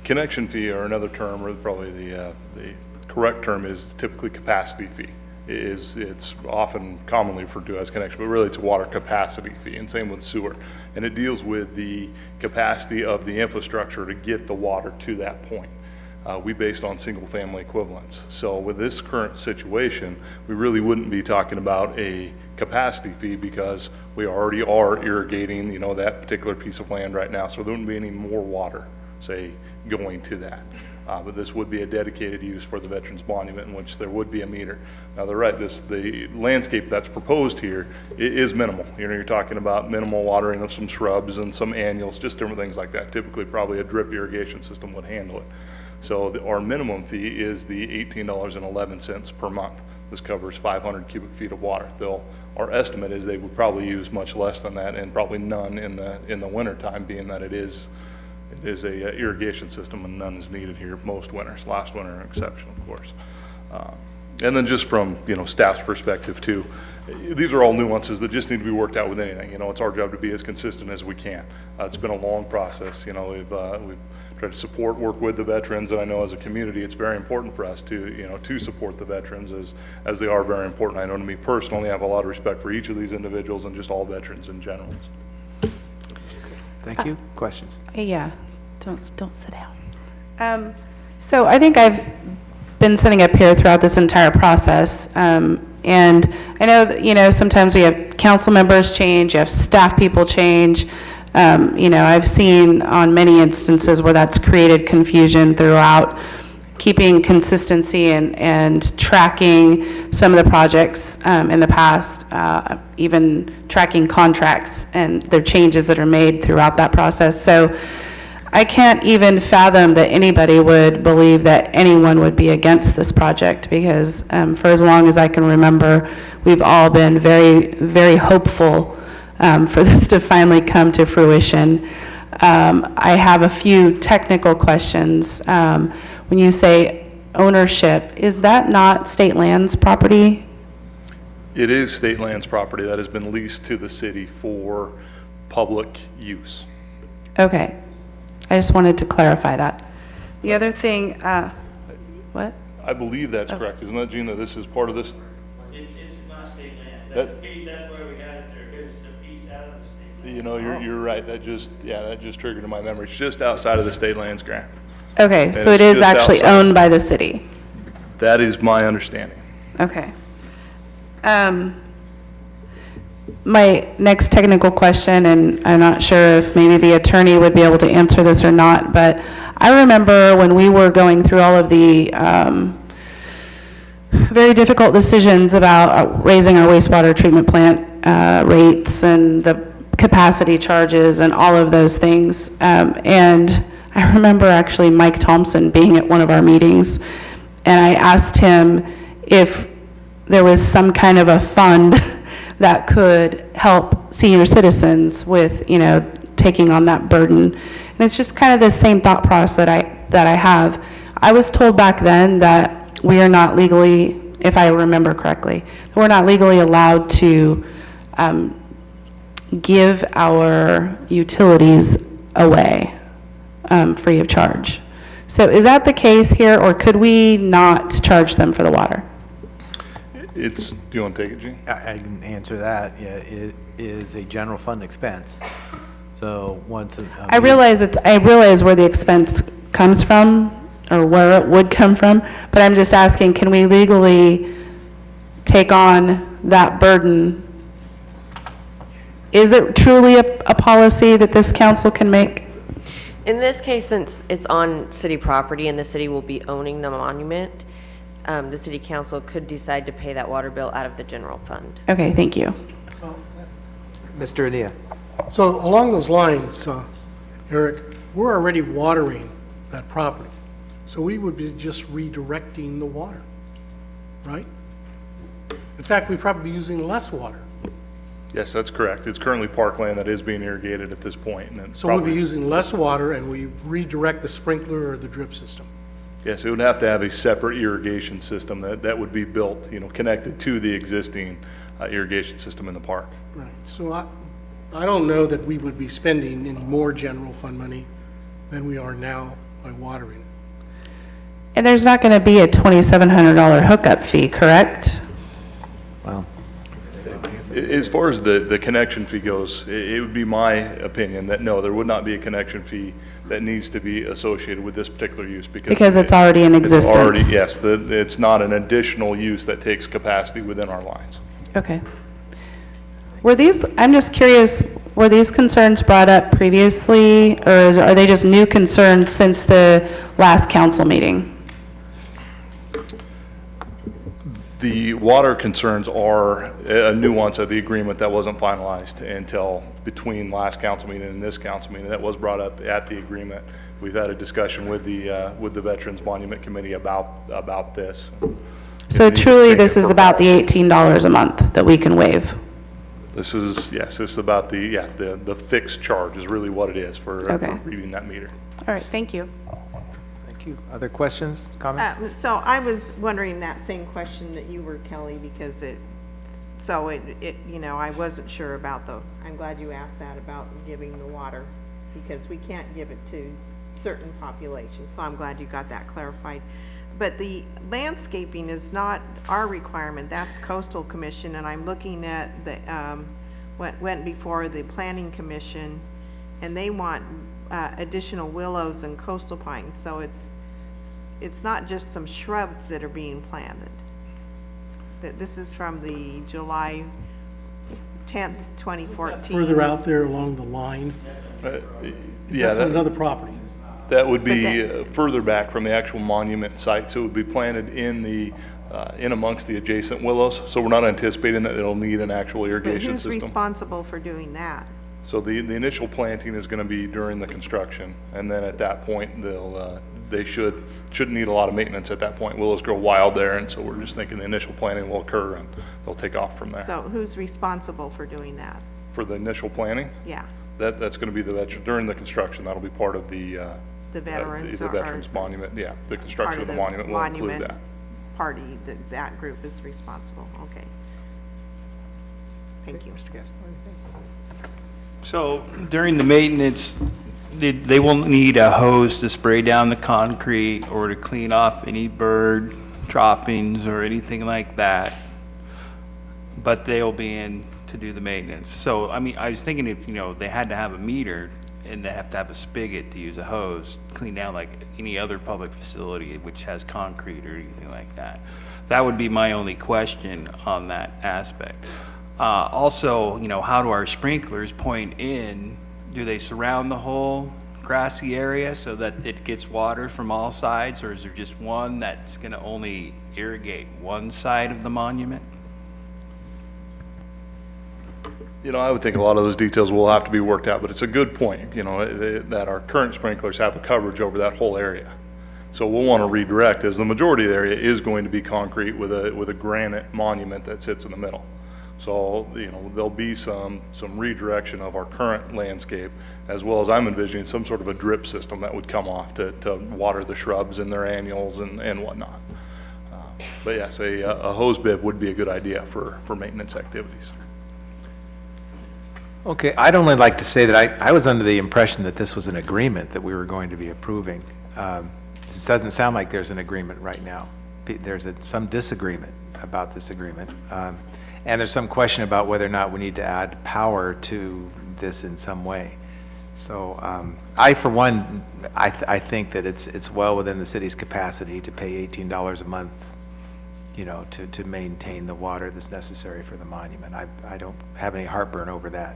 connection fee, or another term, or probably the correct term, is typically capacity fee. It's often commonly referred to as connection, but really it's a water capacity fee, and same with sewer. And it deals with the capacity of the infrastructure to get the water to that point. We based on single-family equivalents. So with this current situation, we really wouldn't be talking about a capacity fee because we already are irrigating, that particular piece of land right now. So there wouldn't be any more water, say, going to that. But this would be a dedicated use for the Veterans Monument, in which there would be a meter. Now, they're right, the landscape that's proposed here is minimal. You're talking about minimal watering of some shrubs and some annuals, just different things like that. Typically, probably a drip irrigation system would handle it. So our minimum fee is the $18.11 per month. This covers 500 cubic feet of water. Our estimate is they would probably use much less than that, and probably none in the winter time, being that it is a irrigation system and none is needed here most winters. Last winter an exception, of course. And then just from staff's perspective too, these are all nuances that just need to be worked out with anything. It's our job to be as consistent as we can. It's been a long process. We've tried to work with the veterans, and I know as a community it's very important for us to support the veterans as they are very important. I know to me personally, I have a lot of respect for each of these individuals and just all veterans in general. Thank you. Questions? Yeah, don't sit down. So I think I've been sitting up here throughout this entire process, and I know that, sometimes we have council members change, you have staff people change. I've seen on many instances where that's created confusion throughout keeping consistency and tracking some of the projects in the past, even tracking contracts and their changes that are made throughout that process. So I can't even fathom that anybody would believe that anyone would be against this project, because for as long as I can remember, we've all been very, very hopeful for this to finally come to fruition. I have a few technical questions. When you say ownership, is that not state lands property? It is state lands property that has been leased to the city for public use. Okay. I just wanted to clarify that. The other thing, what? I believe that's correct. Isn't that, Gina? This is part of this? It's not state land. That- That's why we got it there. It's a piece out of the state land. You know, you're right. That just triggered in my memory. It's just outside of the state lands grant. Okay, And so it it's is just actually outside. owned by the city? That is my understanding. Okay. My next technical question, and I'm not sure if maybe the attorney would be able to answer this or not, but I remember when we were going through all of the very difficult decisions about raising our wastewater treatment plant rates and the capacity charges and all of those things. And I remember actually Mike Thompson being at one of our meetings, and I asked him if there was some kind of a fund that could help senior citizens with, taking on that burden. And it's just kind of the same thought process that I have. I was told back then that we are not legally, if I remember correctly, we're not legally allowed to give our utilities away free of charge. So is that the case here, or could we not charge them for the water? Do you want to take it, Gene? I can answer that. Yeah, it is a general fund expense. So once I realize where the expense comes from, or where it would come from, but I'm just asking, can we legally take on that burden? Is it truly a policy that this council can make? In this case, since it's on city property and the city will be owning the monument, the city council could decide to pay that water bill out of the general fund. Okay, thank you. Mr. Ania. So along those lines, Eric, we're already watering that property. So we would be just redirecting the water, right? In fact, we'd probably be using less water. Yes, that's correct. It's currently parkland that is being irrigated at this point, and it's So we'd be probably, using less water and we redirect the sprinkler or the drip system. yes, it would have to have a separate irrigation system that would be built, connected to the existing irrigation system in the park. Right. So I don't know that we would be spending any more general fund money than we are now by watering. And there's not going to be a $2,700 hookup fee, correct? Well, As far as the connection fee goes, it would be my opinion that no, there would not be a connection fee that needs to be associated with this particular use Because it's already in it's already- existence. Yes, it's not an additional use that takes capacity within our lines. Okay. I'm just curious, were these concerns brought up previously, or are they just new concerns since the last council meeting? The water concerns are a nuance of the agreement that wasn't finalized until between last council meeting and this council meeting. That was brought up at the agreement. We've had a discussion with the Veterans Monument Committee about this. So It needs to truly, take this it is for about the $18 a month that we can waive? This is about the fixed charge is really what it is for Okay. reading that meter. All right, thank you. Thank you. Other questions, comments? So I was wondering that same question that you were, Kelly, because I wasn't sure about I'm glad you asked that about giving the water, because we can't give it to certain populations, so I'm glad you got that clarified. But the landscaping is not our requirement, that's Coastal Commission, and I'm looking at went before the Planning Commission, and they want additional willows and coastal pines, so it's not just some shrubs that are being planted. This is from the July 10th, 2014. Further out there along the line, Yeah, that's on another property. that would be further back from the actual monument site, so it would be planted in amongst the adjacent willows, so we're not anticipating that it'll need an actual But irrigation who's system. responsible for doing that? So the initial planting is going to be during the construction, and then at that point, they shouldn't need a lot of maintenance at that point. Willows grow wild there, and so we're just thinking the initial planting will occur and they'll take off from there. So who's responsible for doing that? For the initial planting, Yeah, that's going to be the veteran, during the construction, that'll be part of the veterans the or Veterans Monument, yeah, the part construction of of the the monument will include monument that. party, that group is responsible, okay. Thank you. Mr. Guest. So during the maintenance, they will need a hose to spray down the concrete or to clean off any bird droppings or anything like that. But they'll be in to do the maintenance. So, I mean, I was thinking if, they had to have a meter and they have to have a spigot to use a hose, clean down like any other public facility which has concrete or anything like that. That would be my only question on that aspect. Also, how do our sprinklers point in? Do they surround the whole grassy area so that it gets water from all sides, or is there just one that's going to only irrigate one side of the monument? I would think a lot of those details will have to be worked out, but it's a good point, that our current sprinklers have a coverage over that whole area. So we'll want to redirect, as the majority of the area is going to be concrete with a granite monument that sits in the middle. So, there'll be some redirection of our current landscape, as well as I'm envisioning some sort of a drip system that would come off to water the shrubs and their annuals and whatnot. But yes, a hose bib would be a good idea for maintenance activities. Okay, I'd only like to say that I was under the impression that this was an agreement that we were going to be approving. This doesn't sound like there's an agreement right now. There's some disagreement about this agreement. And there's some question about whether or not we need to add power to this in some way. So I, for one, I think that it's well within the city's capacity to pay $18 a month, to maintain the water that's necessary for the monument. I don't have any heartburn over that.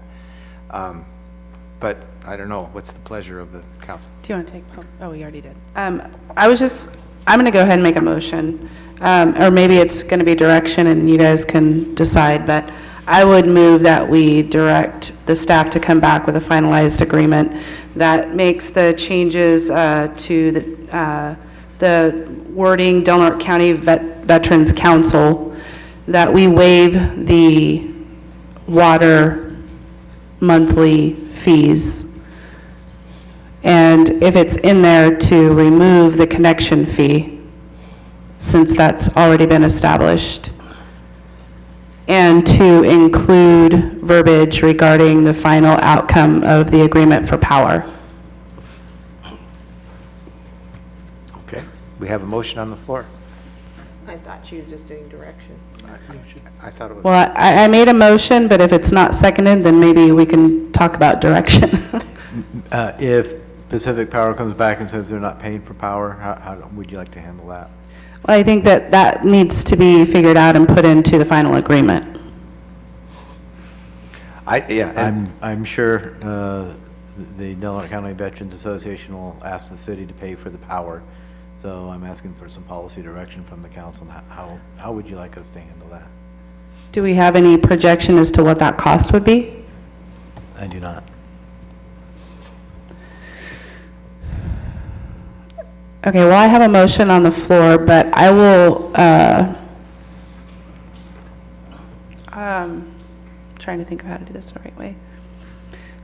But I don't know, what's the pleasure of the council? Do you want to take, oh, we already did. I'm going to go ahead and make a motion, or maybe it's going to be direction and you guys can decide, but I would move that we direct the staff to come back with a finalized agreement that makes the changes to the wording, Del Norte County Veterans Council, that we waive the water monthly fees. And if it's in there, to remove the connection fee, since that's already been established. And to include verbiage regarding the final outcome of the agreement for power. Okay, we have a motion on the floor. I thought she was just doing direction. I thought it was. Well, I made a motion, but if it's not seconded, then maybe we can talk about direction. If Pacific Power comes back and says they're not paying for power, how would you like to handle that? Well, I think that needs to be figured out and put into the final agreement. I'm sure the Del Norte County Veterans Association will ask the city to pay for the power. So I'm asking for some policy direction from the council. How would you like us to handle that? Do we have any projection as to what that cost would be? I do not. Okay, well, I have a motion on the floor, but I will, trying to think of how to do this the right way.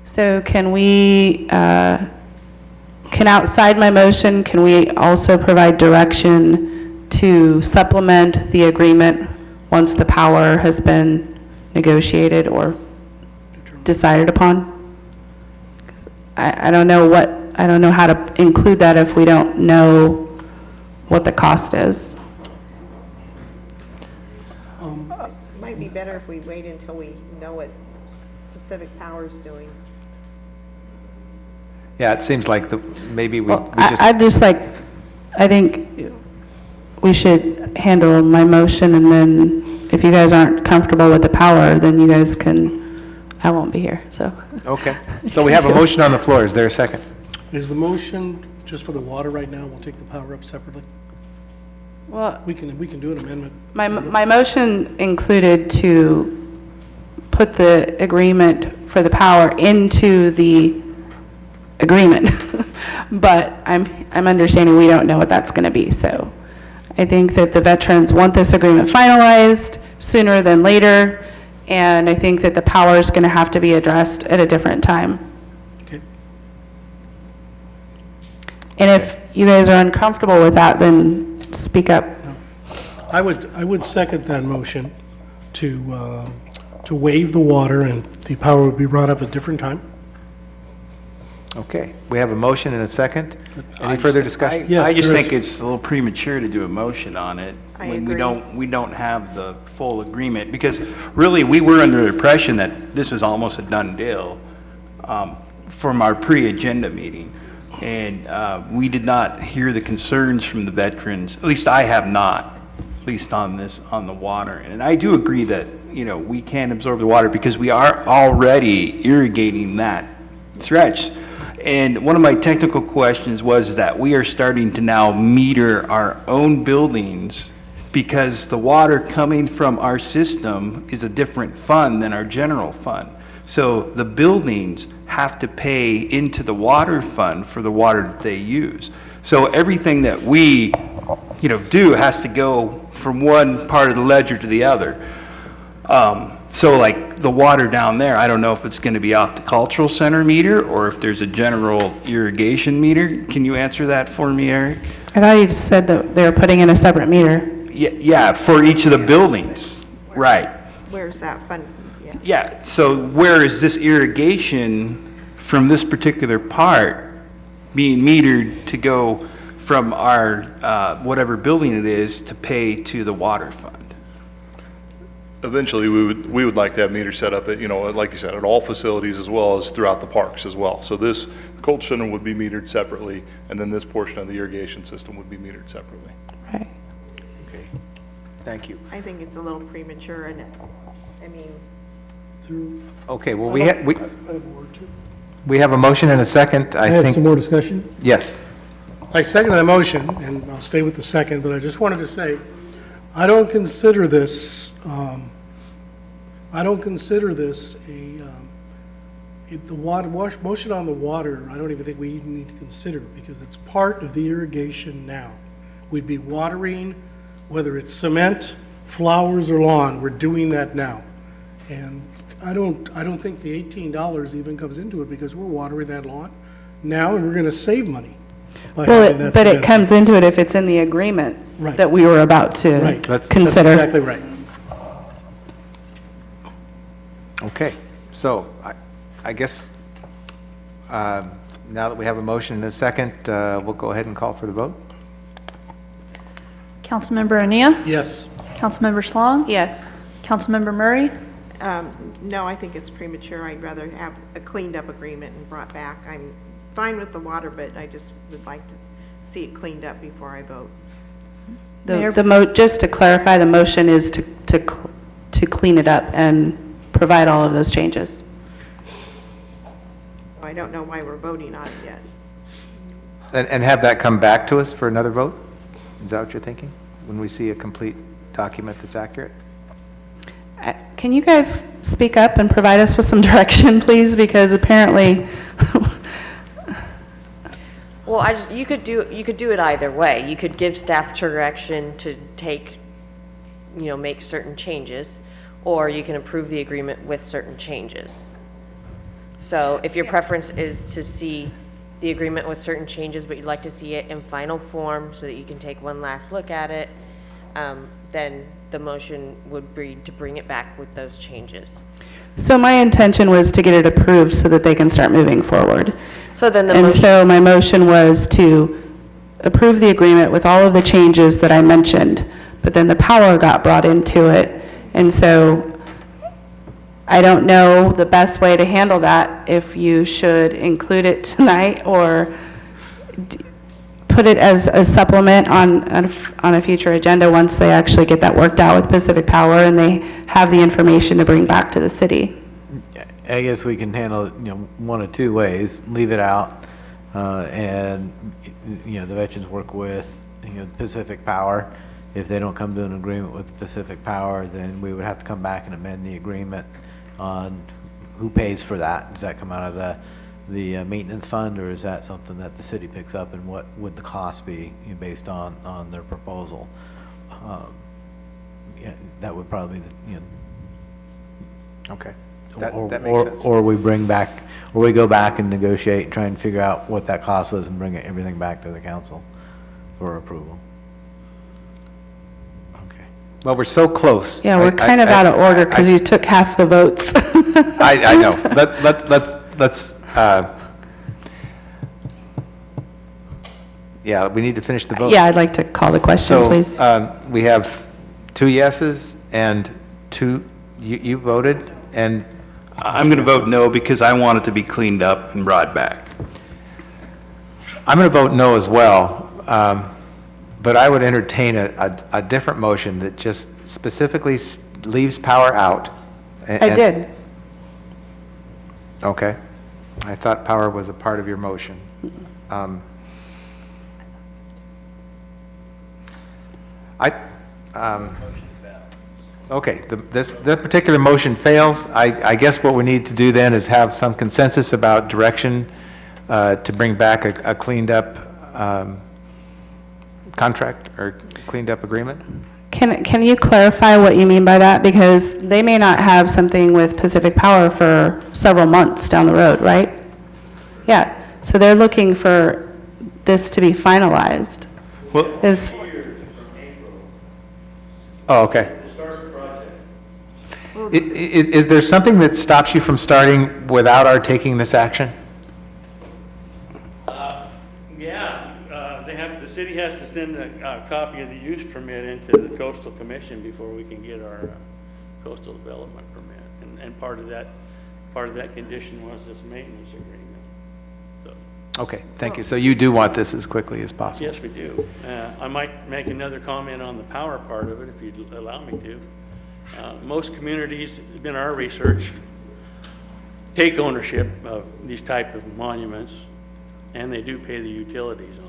So can we, can outside my motion, can we also provide direction to supplement the agreement once the power has been negotiated or decided upon? I don't know how to include that if we don't know what the cost is. It might be better if we wait until we know what Pacific Power's doing. Yeah, it seems like maybe we just. I think we should handle my motion, and then if you guys aren't comfortable with the power, then you guys I won't be here, so. Okay, so we have a motion on the floor. Is there a second? Is the motion just for the water right now? We'll take the power up separately? Well, We can do an amendment. my motion included to put the agreement for the power into the agreement. But I'm understanding we don't know what that's going to be, so I think that the veterans want this agreement finalized sooner than later, and I think that the power is going to have to be addressed at a different time. Okay. And if you guys are uncomfortable with that, then speak up. I would second that motion to waive the water, and the power would be brought up at a different time. Okay, we have a motion and a second. Any further discussion? Yes, I just there is. think it's a little premature to do a motion on it. I when agree. we don't have the full agreement, because really, we were under the impression that this was almost a done deal from our pre-agenda meeting. And we did not hear the concerns from the veterans, at least I have not, at least on this, on the water. And I do agree that, you know, we can absorb the water because we are already irrigating that stretch. And one of my technical questions was that we are starting to now meter our own buildings because the water coming from our system is a different fund than our general fund. So the buildings have to pay into the water fund for the water that they use. So everything that we, you know, do has to go from one part of the ledger to the other. So like the water down there, I don't know if it's going to be off the cultural center meter or if there's a general irrigation meter. Can you answer that for me, Eric? I thought you just said that they were putting in a separate meter. Yeah, for each of the buildings, right. Where's that fund? Yeah. Yeah, so where is this irrigation from this particular part being metered to go from our, whatever building it is, to pay to the water fund? Eventually, we would like to have meters set up at, you know, like you said, at all facilities as well as throughout the parks as well. So this cold center would be metered separately, and then this portion of the irrigation system would be metered separately. Right. Okay, thank you. I think it's a little premature, and, I mean, Okay, well, I have a word too. we have a motion and a second, I I have some think. more discussion. Yes. I second the motion, and I'll stay with the second, but I just wanted to say, I don't consider this the motion on the water, I don't even think we even need to consider, because it's part of the irrigation now. We'd be watering, whether it's cement, flowers, or lawn, we're doing that now. And I don't think the $18 even comes into it, because we're watering that lawn now, and we're gonna save money by having that But it cement. comes into it if it's in the agreement Right. that we were about to Right. That's consider. exactly right. Okay, so I guess now that we have a motion and a second, we'll go ahead and call for the vote. Councilmember Ania? Yes. Councilmember Schlong? Yes. Councilmember Murray? no, I think it's premature. I'd rather have a cleaned up agreement and brought back. I'm fine with the water, but I just would like to see it cleaned up before I vote. Just to clarify, the motion is to clean it up and provide all of those changes. I don't know why we're voting on it yet. And have that come back to us for another vote? Is that what you're thinking? When we see a complete document that's accurate? Can you guys speak up and provide us with some direction, please? Because apparently, Well, you could do it either way. You could give staff direction to make certain changes, or you can approve the agreement with certain changes. So if your preference is to see the agreement with certain changes, but you'd like to see it in final form so that you can take one last look at it, then the motion would be to bring it back with those changes. so my intention was to get it approved so that they can start moving forward. So then the And motion, so my motion was to approve the agreement with all of the changes that I mentioned, but then the power got brought into it. And so I don't know the best way to handle that, if you should include it tonight or put it as a supplement on a future agenda once they actually get that worked out with Pacific Power and they have the information to bring back to the city. I guess we can handle it, one of two ways. Leave it out, and, the veterans work with, Pacific Power. If they don't come to an agreement with Pacific Power, then we would have to come back and amend the agreement on who pays for that? Does that come out of the maintenance fund, or is that something that the city picks up, and what would the cost be based on their proposal? Yeah, that would probably, Okay. or- That makes or- sense. Or we go back and negotiate, and try and figure out what that cost was and bring everything back to the council for approval. Okay. Well, we're so close. Yeah, we're kind of out of order because you took half the votes. I know. Let's, yeah, we need to finish the vote. Yeah, I'd like to call the question, please. So, we have 2 yeses and 2, you voted, and I'm going to vote no because I want it to be cleaned up and brought back. I'm going to vote no as well, but I would entertain a different motion that just specifically leaves power out. I did. Okay. I thought power was a part of your motion. Okay, this particular motion fails. I guess what we need to do then is have some consensus about direction to bring back a cleaned up contract or cleaned up agreement. Can you clarify what you mean by that? Because they may not have something with Pacific Power for several months down the road, right? Yeah, so they're looking for this to be finalized. Well, Oh, okay. Is there something that stops you from starting without our taking this action? The city has to send a copy of the use permit into the coastal commission before we can get our coastal development permit. And part of that condition was this maintenance agreement. So, Okay, thank you. So you do want this as quickly as possible? yes, we do. I might make another comment on the power part of it if you'd allow me to. Most communities, it's been our research, take ownership of these type of monuments, and they do pay the utilities on them.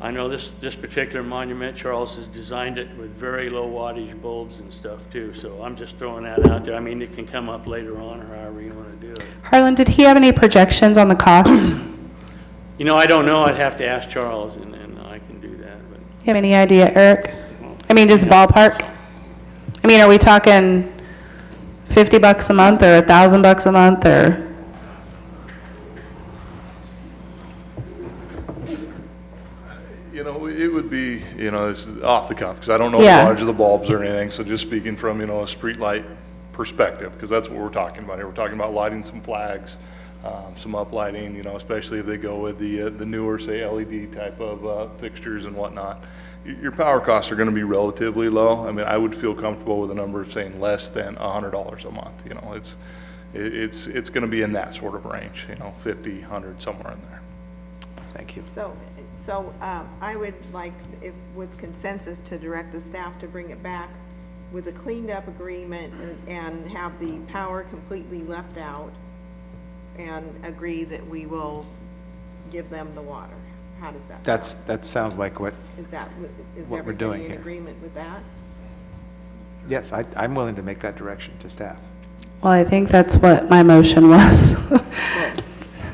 I know this particular monument, Charles has designed it with very low wattage bulbs and stuff too, so I'm just throwing that out there. I mean, it can come up later on or however you want to do it. Harlan, did he have any projections on the cost? You know, I don't know. I'd have to ask Charles, and I can do that. But You have any idea, Eric? I mean, just ballpark? I mean, are we talking $50 a month or $1,000 a month or? You know, it would be, this is off the cuff, because I don't know Yeah. the large of the bulbs or anything, so just speaking from, a street light perspective, because that's what we're talking about here. We're talking about lighting some flags, some uplighting, especially if they go with the newer, say, LED type of fixtures and whatnot. Your power costs are going to be relatively low. I mean, I would feel comfortable with a number of saying less than $100 a month. It's going to be in that sort of range, 50, 100, somewhere in there. Thank you. So I would like, if with consensus, to direct the staff to bring it back with a cleaned up agreement and have the power completely left out and agree that we will give them the water. How does that sound? That sounds like what, Is what we're doing everybody in here. agreement with that? yes, I'm willing to make that direction to staff. Well, I think that's what my motion was.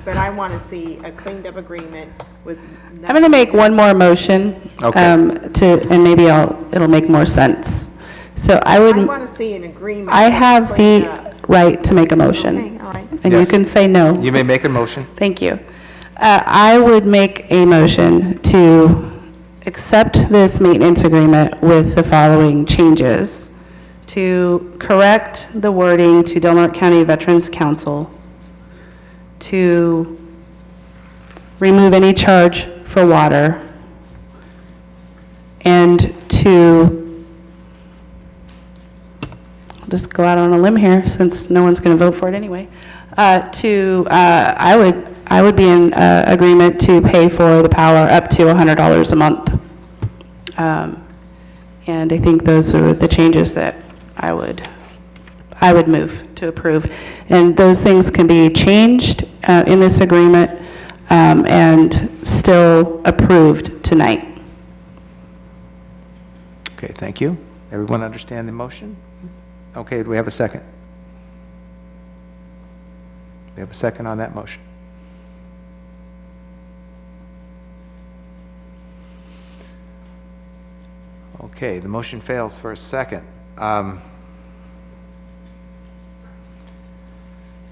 But I want to see a cleaned up agreement with. I'm going to make one more motion. Okay. And maybe it'll make more sense. So I I would, want to see an agreement. I that's have cleaned the up. right to make a motion. Okay, all right. And you Yes. can say no. You may make a motion. Thank you. I would make a motion to accept this maintenance agreement with the following changes. To correct the wording to Del Norte County Veterans Council, to remove any charge for water, and to, I'll just go out on a limb here since no one's going to vote for it anyway, I would be in agreement to pay for the power up to $100 a month. And I think those are the changes that I would move to approve. And those things can be changed in this agreement and still approved tonight. Okay, thank you. Everyone understand the motion? Okay, do we have a second? We have a second on that motion. Okay, the motion fails for a second.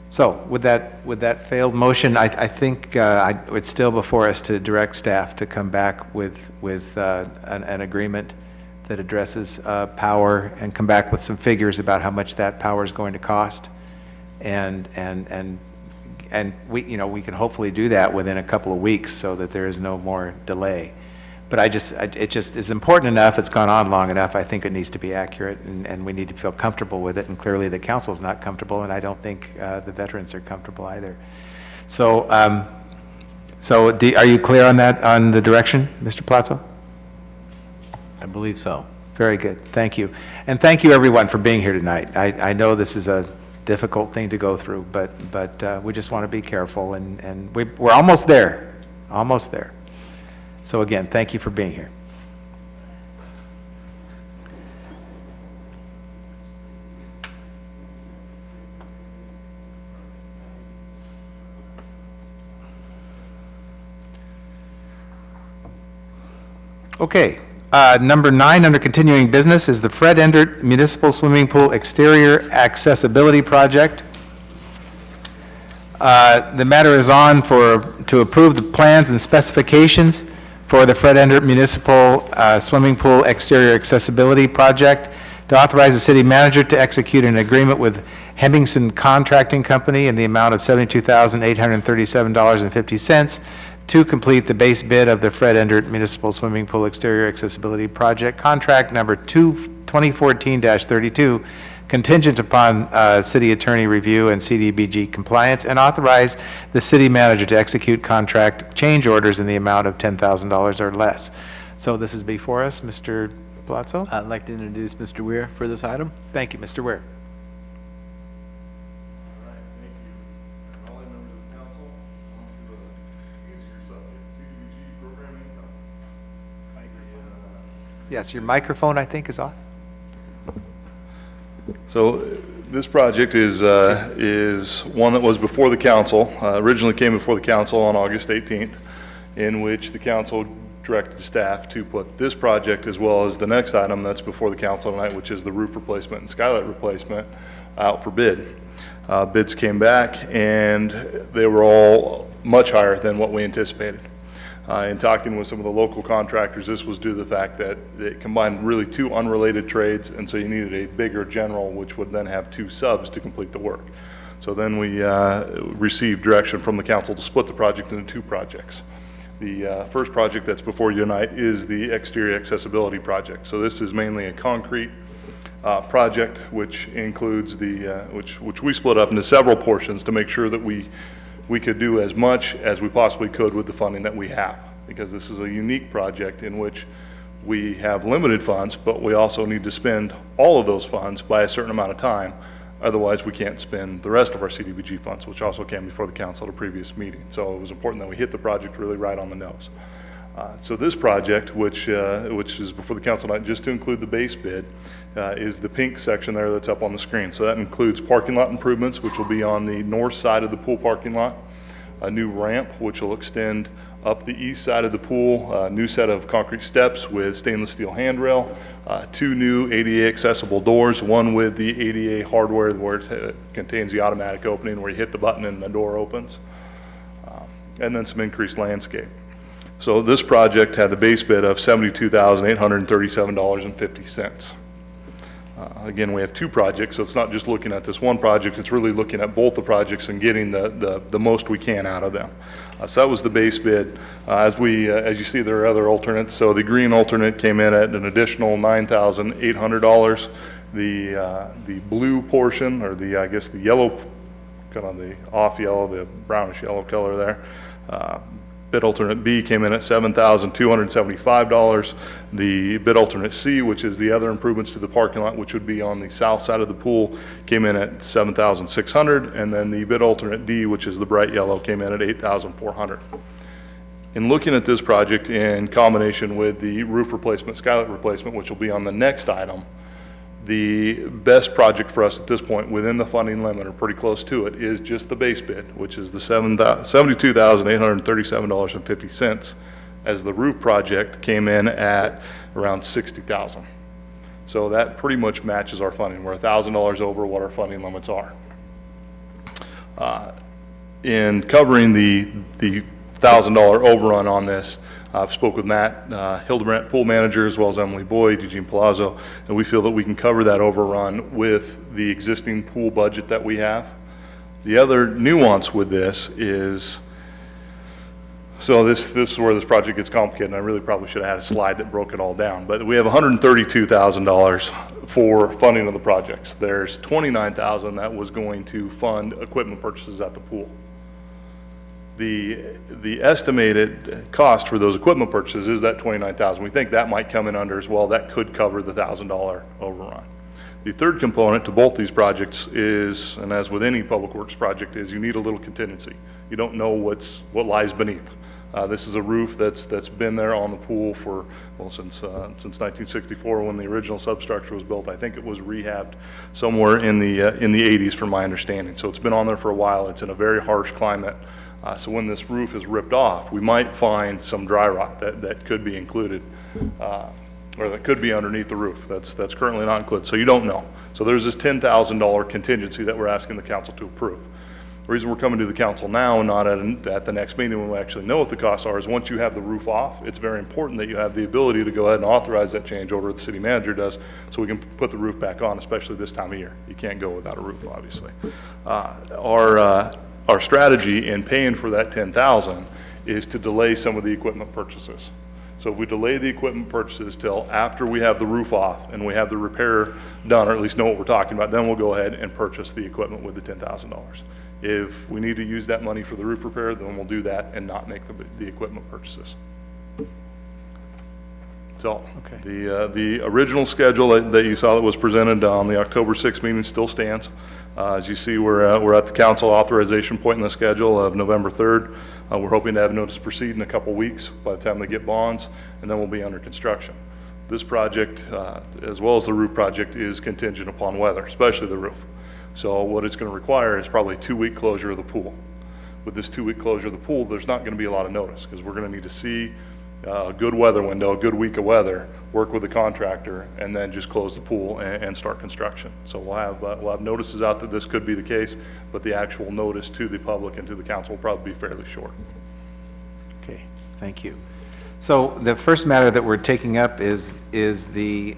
So with that failed motion, I think it's still before us to direct staff to come back with an agreement that addresses power and come back with some figures about how much that power is going to cost. And we, you know, we can hopefully do that within a couple of weeks so that there is no more delay. But it just is important enough, it's gone on long enough, I think it needs to be accurate, and we need to feel comfortable with it, and clearly the council's not comfortable, and I don't think the veterans are comfortable either. So, are you clear on that, on the direction, Mr. Palazzo? I believe so. Very good, thank you. And thank you, everyone, for being here tonight. I know this is a difficult thing to go through, but we just want to be careful, and we're almost there, almost there. So again, thank you for being here. Okay, number 9 under continuing business is the Fred Endert Municipal Swimming Pool Exterior Accessibility Project. The matter is on to approve the plans and specifications for the Fred Endert Municipal Swimming Pool Exterior Accessibility Project, to authorize the city manager to execute an agreement with Hemmingson Contracting Company in the amount of $72,837.50 to complete the base bid of the Fred Endert Municipal Swimming Pool Exterior Accessibility Project, contract number 2014-32, contingent upon city attorney review and CDBG compliance, and authorize the city manager to execute contract change orders in the amount of $10,000 or less. So this is before us, Mr. Palazzo. I'd like to introduce Mr. Weir for this item. Thank you, Mr. Weir. Yes, your microphone, I think, is off. So this project is one that was before the council, originally came before the council on August 18th, in which the council directed staff to put this project as well as the next item that's before the council tonight, which is the roof replacement and skylight replacement, out for bid. Bids came back and they were all much higher than what we anticipated. In talking with some of the local contractors, this was due to the fact that it combined really two unrelated trades, and so you needed a bigger general, which would then have two subs to complete the work. So then we received direction from the council to split the project into two projects. The first project that's before you tonight is the exterior accessibility project. So this is mainly a concrete project, which includes which we split up into several portions to make sure that we could do as much as we possibly could with the funding that we have, because this is a unique project in which we have limited funds, but we also need to spend all of those funds by a certain amount of time. Otherwise, we can't spend the rest of our CDBG funds, which also came before the council at a previous meeting. So it was important that we hit the project really right on the nose. So this project, which is before the council tonight, just to include the base bid, is the pink section there that's up on the screen. So that includes parking lot improvements, which will be on the north side of the pool parking lot, a new ramp, which will extend up the east side of the pool, a new set of concrete steps with stainless steel handrail, two new ADA accessible doors, one with the ADA hardware where it contains the automatic opening where you hit the button and the door opens, and then some increased landscape. So this project had the base bid of $72,837.50. Again, we have two projects, so it's not just looking at this one project, it's really looking at both the projects and getting the most we can out of them. So that was the base bid. As you see, there are other alternates. So the green alternate came in at an additional $9,800. The blue portion, or I guess the yellow, kind of the off yellow, the brownish yellow color there, bid alternate B came in at $7,275. The bid alternate C, which is the other improvements to the parking lot, which would be on the south side of the pool, came in at $7,600. And then the bid alternate D, which is the bright yellow, came in at $8,400. In looking at this project in combination with the roof replacement, skylight replacement, which will be on the next item, The best project for us at this point, within the funding limit, or pretty close to it, is just the base bid, which is the $72,837.50, as the roof project came in at around $60,000. So that pretty much matches our funding. We're $1,000 over what our funding limits are. In covering the $1,000 overrun on this, I've spoke with Matt Hildebrandt, pool manager, as well as Emily Boyd, Eugene Palazzo, and we feel that we can cover that overrun with the existing pool budget that we have. The other nuance with this is, so this is where this project gets complicated, and I really probably should have had a slide that broke it all down, but we have $132,000 for funding of the projects. There's $29,000 that was going to fund equipment purchases at the pool. The estimated cost for those equipment purchases is that $29,000. We think that might come in under as well. That could cover the $1,000 overrun. The third component to both these projects is, and as with any public works project, is you need a little contingency. You don't know what lies beneath. This is a roof that's been there on the pool for, well, since 1964 when the original substructure was built. I think it was rehabbed somewhere in the 80s from my understanding. So it's been on there for a while. It's in a very harsh climate. So when this roof is ripped off, we might find some dry rot that could be included, or that could be underneath the roof. That's currently not included, so you don't know. So there's this $10,000 contingency that we're asking the council to approve. The reason we're coming to the council now and not at the next meeting when we actually know what the costs are is once you have the roof off, it's very important that you have the ability to go ahead and authorize that change order, the city manager does, so we can put the roof back on, especially this time of year. You can't go without a roof, obviously. Our strategy in paying for that $10,000 is to delay some of the equipment purchases. So if we delay the equipment purchases till after we have the roof off and we have the repair done, or at least know what we're talking about, then we'll go ahead and purchase the equipment with the $10,000. If we need to use that money for the roof repair, then we'll do that and not make the equipment purchases. So the original schedule that you saw that was presented on the October 6th meeting still stands. As you see, we're at the council authorization point in the schedule of November 3rd. We're hoping to have notice to proceed in a couple weeks by the time they get bonds, and then we'll be under construction. This project, as well as the roof project, is contingent upon weather, especially the roof. So what it's going to require is probably a 2-week closure of the pool. With this 2-week closure of the pool, there's not going to be a lot of notice because we're going to need to see a good weather window, a good week of weather, work with the contractor, and then just close the pool and start construction. So we'll have notices out that this could be the case, but the actual notice to the public and to the council will probably be fairly short. Okay, thank you. So the first matter that we're taking up is the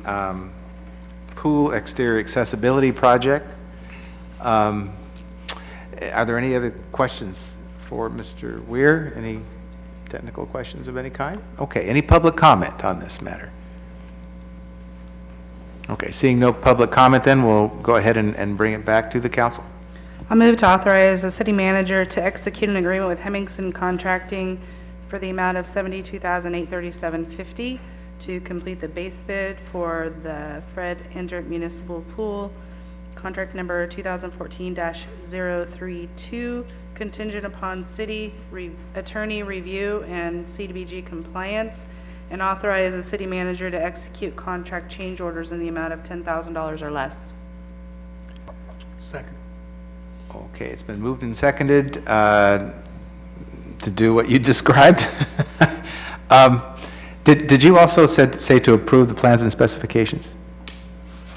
pool exterior accessibility project. Are there any other questions for Mr. Weir? Any technical questions of any kind? Okay, any public comment on this matter? Okay, seeing no public comment, then we'll go ahead and bring it back to the council. I'll move to authorize the city manager to execute an agreement with Hemmingson Contracting for the amount of $72,837.50 to complete the base bid for the Fred Endert Municipal Pool, contract number 2014-032, contingent upon city attorney review and CDBG compliance, and authorize the city manager to execute contract change orders in the amount of $10,000 or less. Second. Okay, it's been moved and seconded to do what you described. Did you also say to approve the plans and specifications?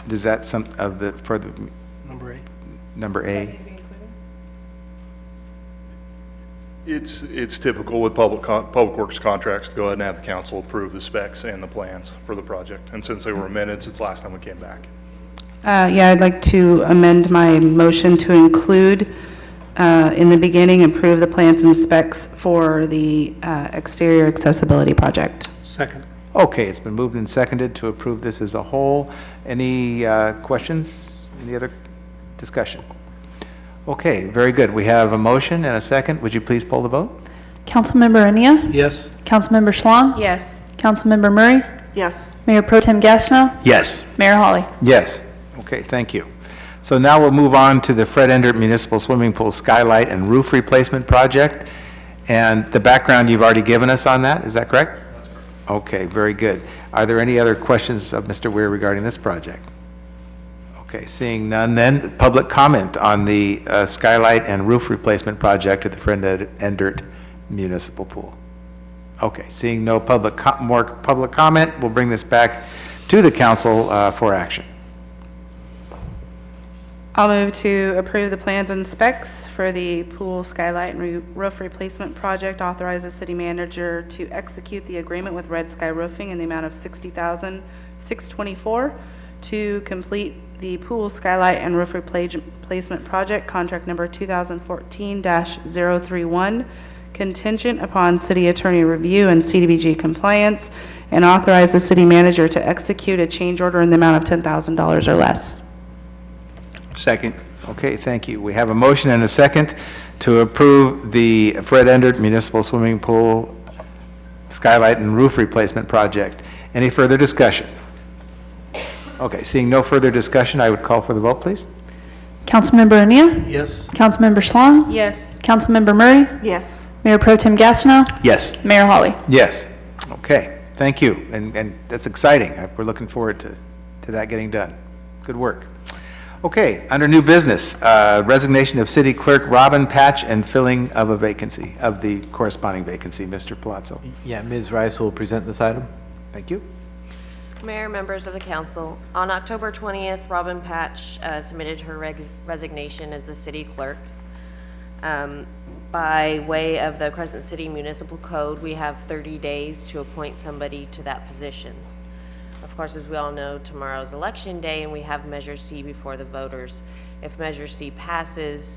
Does that some of the further? Number 8. Number A. It's typical with public works contracts to go ahead and have the council approve the specs and the plans for the project. And since they were amended since last time we came back. Yeah, I'd like to amend my motion to include in the beginning, approve the plans and specs for the exterior accessibility project. Second. Okay, it's been moved and seconded to approve this as a whole. Any questions? Any other discussion? Okay, very good. We have a motion and a second. Would you please poll the vote? Councilmember Ania? Yes. Councilmember Schlong? Yes. Councilmember Murray? Yes. Mayor Pro Tem Gastineau? Yes. Mayor Hawley? Yes. Okay, thank you. So now we'll move on to the Fred Endert Municipal Swimming Pool Skylight and Roof Replacement Project. And the background you've already given us on that, is that correct? That's correct. Okay, very good. Are there any other questions of Mr. Weir regarding this project? Okay, seeing none then, public comment on the skylight and roof replacement project at the Fred Endert Municipal Pool. Okay, seeing no more public comment, we'll bring this back to the council for action. I'll move to approve the plans and specs for the pool skylight and roof replacement project. Authorize the city manager to execute the agreement with Red Sky Roofing in the amount of $60,624 to complete the pool skylight and roof replacement project, contract number 2014-031, contingent upon city attorney review and CDBG compliance, and authorize the city manager to execute a change order in the amount of $10,000 or less. Second. Okay, thank you. We have a motion and a second to approve the Fred Endert Municipal Swimming Pool skylight and roof replacement project. Any further discussion? Okay, seeing no further discussion, I would call for the vote, please. Councilmember Ania? Yes. Councilmember Schlong? Yes. Councilmember Murray? Yes. Mayor Pro Tem Gastineau? Yes. Mayor Hawley? Yes. Okay, thank you. And that's exciting. We're looking forward to that getting done. Good work. Okay, under new business, resignation of city clerk Robin Patch and filling of a vacancy, of the corresponding vacancy. Mr. Palazzo. Yeah, Ms. Rice will present this item. Thank you. Mayor, members of the council, on October 20th, Robin Patch submitted her resignation as the city clerk. By way of the Crescent City Municipal Code, we have 30 days to appoint somebody to that position. Of course, as we all know, tomorrow's election day, and we have Measure C before the voters. If Measure C passes,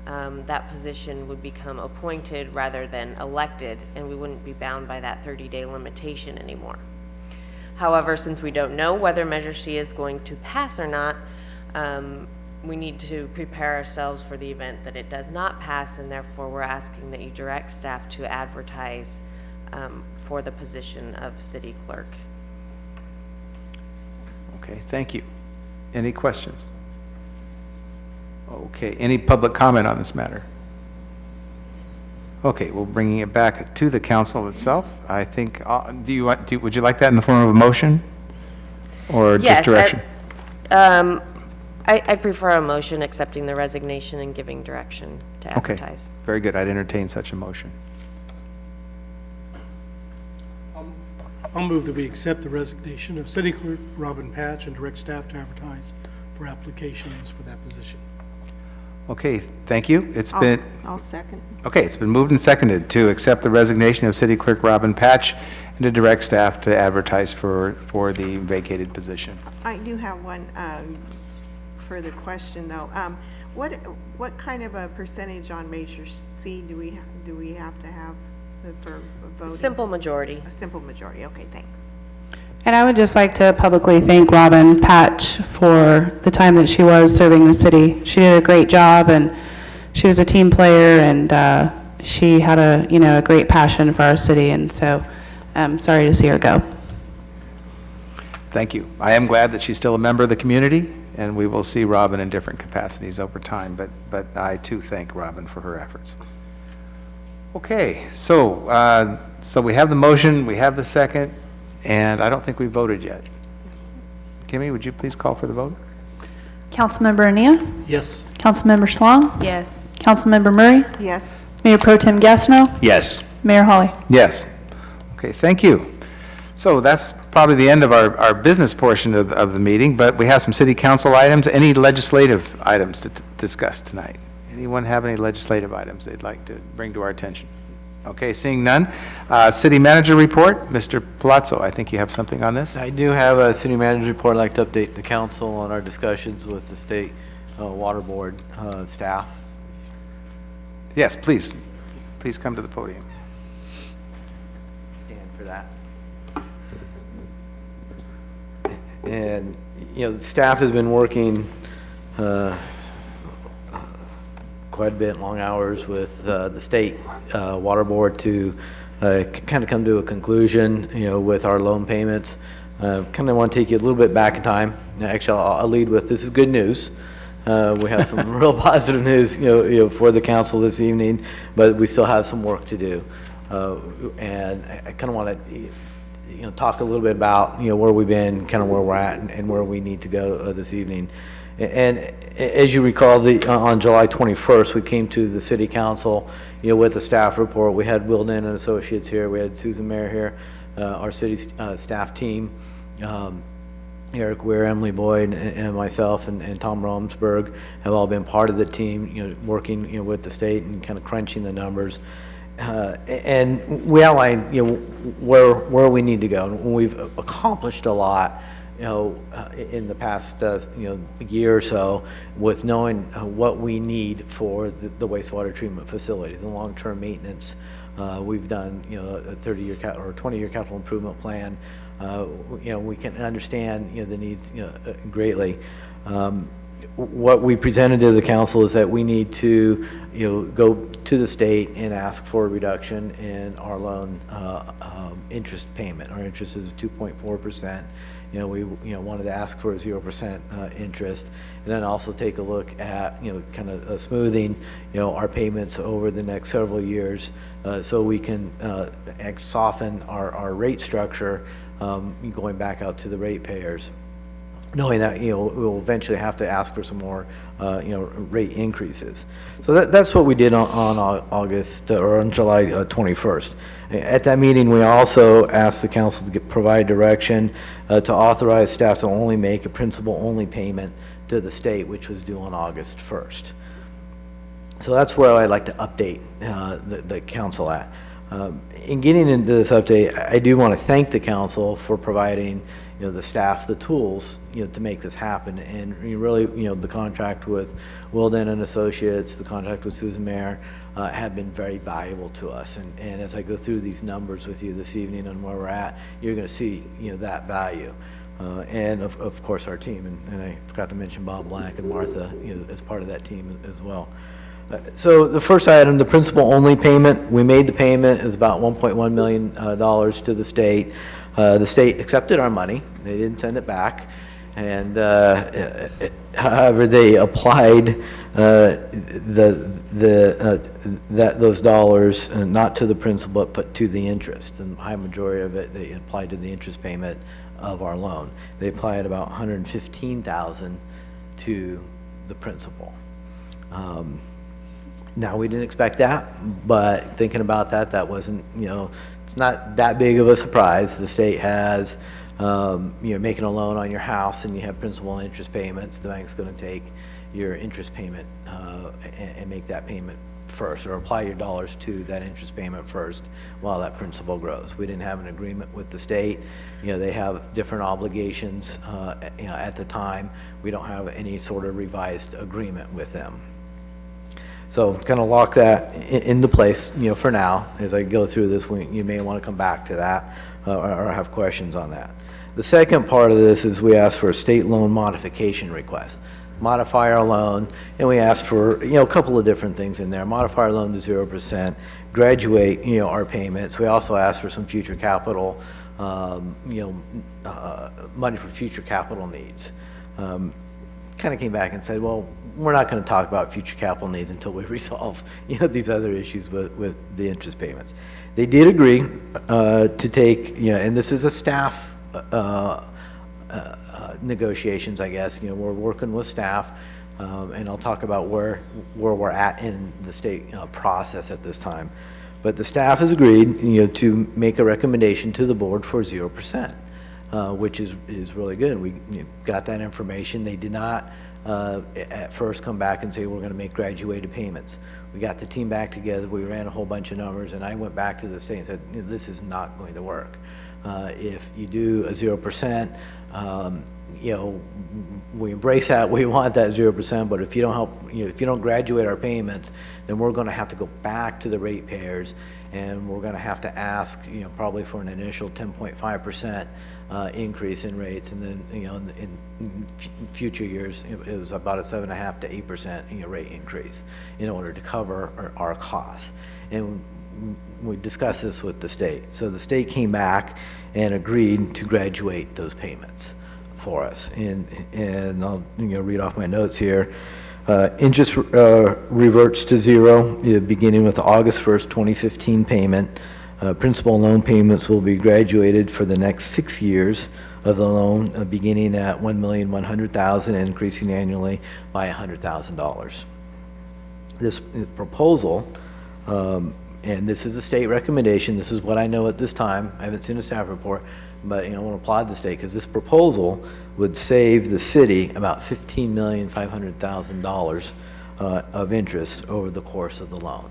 that position would become appointed rather than elected, and we wouldn't be bound by that 30-day limitation anymore. However, since we don't know whether Measure C is going to pass or not, we need to prepare ourselves for the event that it does not pass, and therefore we're asking that you direct staff to advertise for the position of city clerk. Okay, thank you. Any questions? Okay, any public comment on this matter? Okay, well, bringing it back to the council itself, I think, would you like that in the form of a motion? Or just direction? I prefer a motion accepting the resignation and giving direction to advertise. Okay, very good. I'd entertain such a motion. I'll move that we accept the resignation of City Clerk Robin Patch and direct staff to advertise for applications for that position. Okay, thank you. I'll second. Okay, it's been moved and seconded to accept the resignation of City Clerk Robin Patch and to direct staff to advertise for the vacated position. I do have one further question, though. What kind of a percentage on Measure C do we have to have for voting? Simple majority. A simple majority. Okay, thanks. And I would just like to publicly thank Robin Patch for the time that she was serving the city. She did a great job, and she was a team player, and she had a great passion for our city, and so I'm sorry to see her go. Thank you. I am glad that she's still a member of the community, and we will see Robin in different capacities over time, but I too thank Robin for her efforts. Okay, so we have the motion, we have the second, and I don't think we voted yet. Kimmy, would you please call for the vote? Councilmember Ania? Yes. Councilmember Schlong? Yes. Councilmember Murray? Yes. Mayor Pro Tem Gastineau? Yes. Mayor Hawley? Yes. Okay, thank you. So that's probably the end of our business portion of the meeting, but we have some city council items. Any legislative items to discuss tonight? Anyone have any legislative items they'd like to bring to our attention? Okay, seeing none. City manager report, Mr. Palazzo, I think you have something on this? I do have a city manager report. I'd like to update the council on our discussions with the state water board staff. Yes, please. Please come to the podium. Stand for that. And, the staff has been working quite a bit, long hours with the state water board to kind of come to a conclusion, with our loan payments. Kind of want to take you a little bit back in time. Actually, I'll lead with, this is good news. We have some real positive news, for the council this evening, but we still have some work to do. And I kind of want to, talk a little bit about, where we've been, kind of where we're at, and where we need to go this evening. And as you recall, on July 21st, we came to the city council, with a staff report. We had Wilden and Associates here, we had Susan Mayer here, our city staff team, Eric Weir, Emily Boyd, and myself, and Tom Romsberg have all been part of the team, working, with the state and kind of crunching the numbers. And we outlined, where we need to go. And we've accomplished a lot, in the past, year or so, with knowing what we need for the wastewater treatment facility, the long-term maintenance. We've done, a 30-year or 20-year capital improvement plan. We can understand, the needs, greatly. What we presented to the council is that we need to, go to the state and ask for a reduction in our loan interest payment. Our interest is 2.4%. We wanted to ask for a 0% interest, and then also take a look at kind of smoothing our payments over the next several years, so we can soften our rate structure, going back out to the ratepayers, knowing that we'll eventually have to ask for some more rate increases. So that's what we did on August or on July 21st. At that meeting, we also asked the council to provide direction to authorize staff to only make a principal-only payment to the state, which was due on August 1st. So that's where I'd like to update the council at. In getting into this update, I do want to thank the council for providing the staff the tools to make this happen, and really the contract with Wilden and Associates, the contract with Susan Mayer, have been very valuable to us. And as I go through these numbers with you this evening and where we're at, you're going to see that value. And of course our team, and I forgot to mention Bob Black and Martha as part of that team as well. So the first item, the principal only payment, we made the payment. It was about $1.1 million to the state. The state accepted our money. They didn't send it back. And however, they applied those dollars not to the principal but to the interest. And the high majority of it they applied to the interest payment of our loan. They applied about $115,000 to the principal. Now, we didn't expect that, but thinking about that wasn't, it's not that big of a surprise. The state has, making a loan on your house and you have principal and interest payments, the bank's going to take your interest payment and make that payment first, or apply your dollars to that interest payment first while that principal grows. We didn't have an agreement with the state. They have different obligations, at the time. We don't have any sort of revised agreement with them. So kind of lock that into place, for now. As I go through this, you may want to come back to that or have questions on that. The second part of this is we asked for a state loan modification request. Modify our loan, and we asked for, a couple of different things in there. Modify our loan to 0%, graduate, our payments. We also asked for some future capital, money for future capital needs. Kind of came back and said, well, we're not going to talk about future capital needs until we resolve, these other issues with the interest payments. They did agree to take, and this is a staff negotiations, I guess. We're working with staff, and I'll talk about where we're at in the state process at this time. But the staff has agreed, to make a recommendation to the board for 0%, which is really good. We got that information. They did not at first come back and say we're going to make graduated payments. We got the team back together. We ran a whole bunch of numbers, and I went back to the state and said, this is not going to work. If you do a 0%, we embrace that. We want that 0%, but if you don't help, if you don't graduate our payments, then we're going to have to go back to the ratepayers, and we're going to have to ask, probably for an initial 10.5% increase in rates, and then, in future years, it was about a 7.5% to 8% rate increase in order to cover our costs. And we discussed this with the state. So the state came back and agreed to graduate those payments for us. And I'll read off my notes here. Interest reverts to zero beginning with the August 1st, 2015 payment. Principal and loan payments will be graduated for the next 6 years of the loan, beginning at $1,100,000 and increasing annually by $100,000. This proposal, and this is a state recommendation, this is what I know at this time, I haven't seen a staff report, but I want to applaud the state because this proposal would save the city about $15,500,000 of interest over the course of the loan.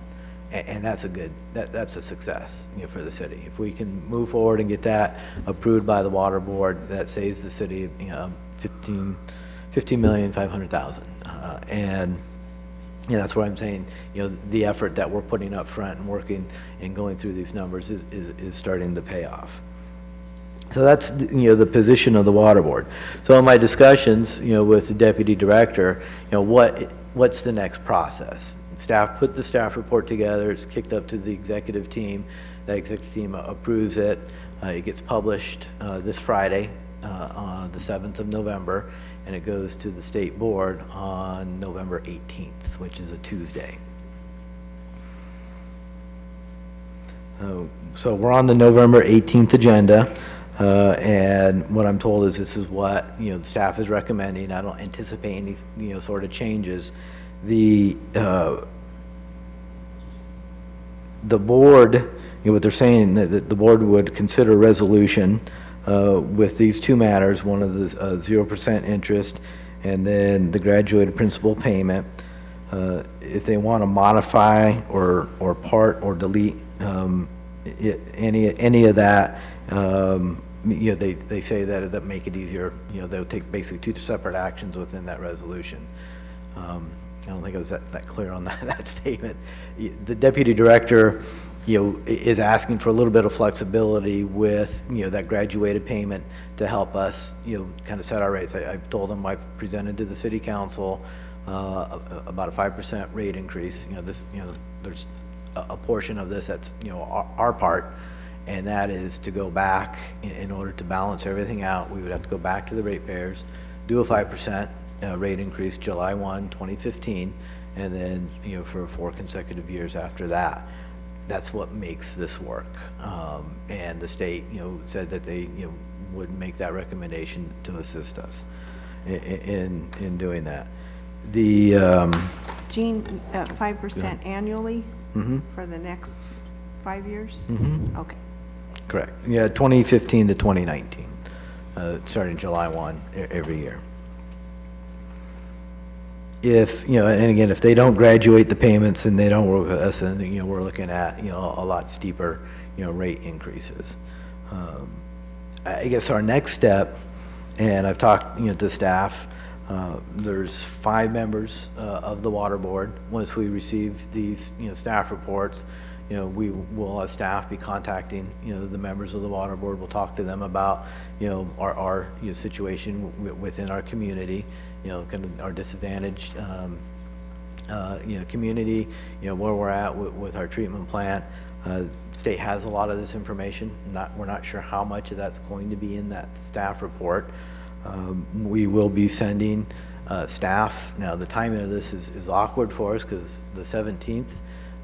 And that's a good, that's a success, for the city. If we can move forward and get that approved by the water board, that saves the city, $15,500,000. And that's what I'm saying, the effort that we're putting up front and working and going through these numbers is starting to pay off. So that's, the position of the water board. So in my discussions, with the deputy director, what's the next process? Staff put the staff report together, it's kicked up to the executive team, that executive team approves it, it gets published this Friday, on the 7th of November, and it goes to the state board on November 18th, which is a Tuesday. So we're on the November 18th agenda, and what I'm told is this is what, the staff is recommending. I don't anticipate any, sort of changes. The board, what they're saying, that the board would consider a resolution with these two matters, one of the 0% interest and then the graduated principal payment. If they want to modify or part or delete any of that, they say that make it easier. They'll take basically two separate actions within that resolution. I don't think I was that clear on that statement. The deputy director, is asking for a little bit of flexibility with, that graduated payment to help us, kind of set our rates. I've told him I've presented to the city council about a 5% rate increase. There's a portion of this that's, our part, and that is to go back in order to balance everything out. We would have to go back to the ratepayers, do a 5% rate increase July 1, 2015, and then, for 4 consecutive years after that. That's what makes this work. And the state, said that they, would make that recommendation to assist us in doing that. The Gene, 5% annually for the next 5 years? Okay. Correct. Yeah, 2015 to 2019, starting July 1 every year. If, and again, if they don't graduate the payments and they don't work with us, then, we're looking at, a lot steeper, rate increases. I guess our next step, and I've talked, to staff, there's 5 members of the water board. Once we receive these, staff reports, we will, as staff, be contacting, the members of the water board. We'll talk to them about, our situation within our community, kind of our disadvantaged, community, where we're at with our treatment plant. The state has a lot of this information. We're not sure how much of that's going to be in that staff report. We will be sending staff. Now, the timing of this is awkward for us because the 17th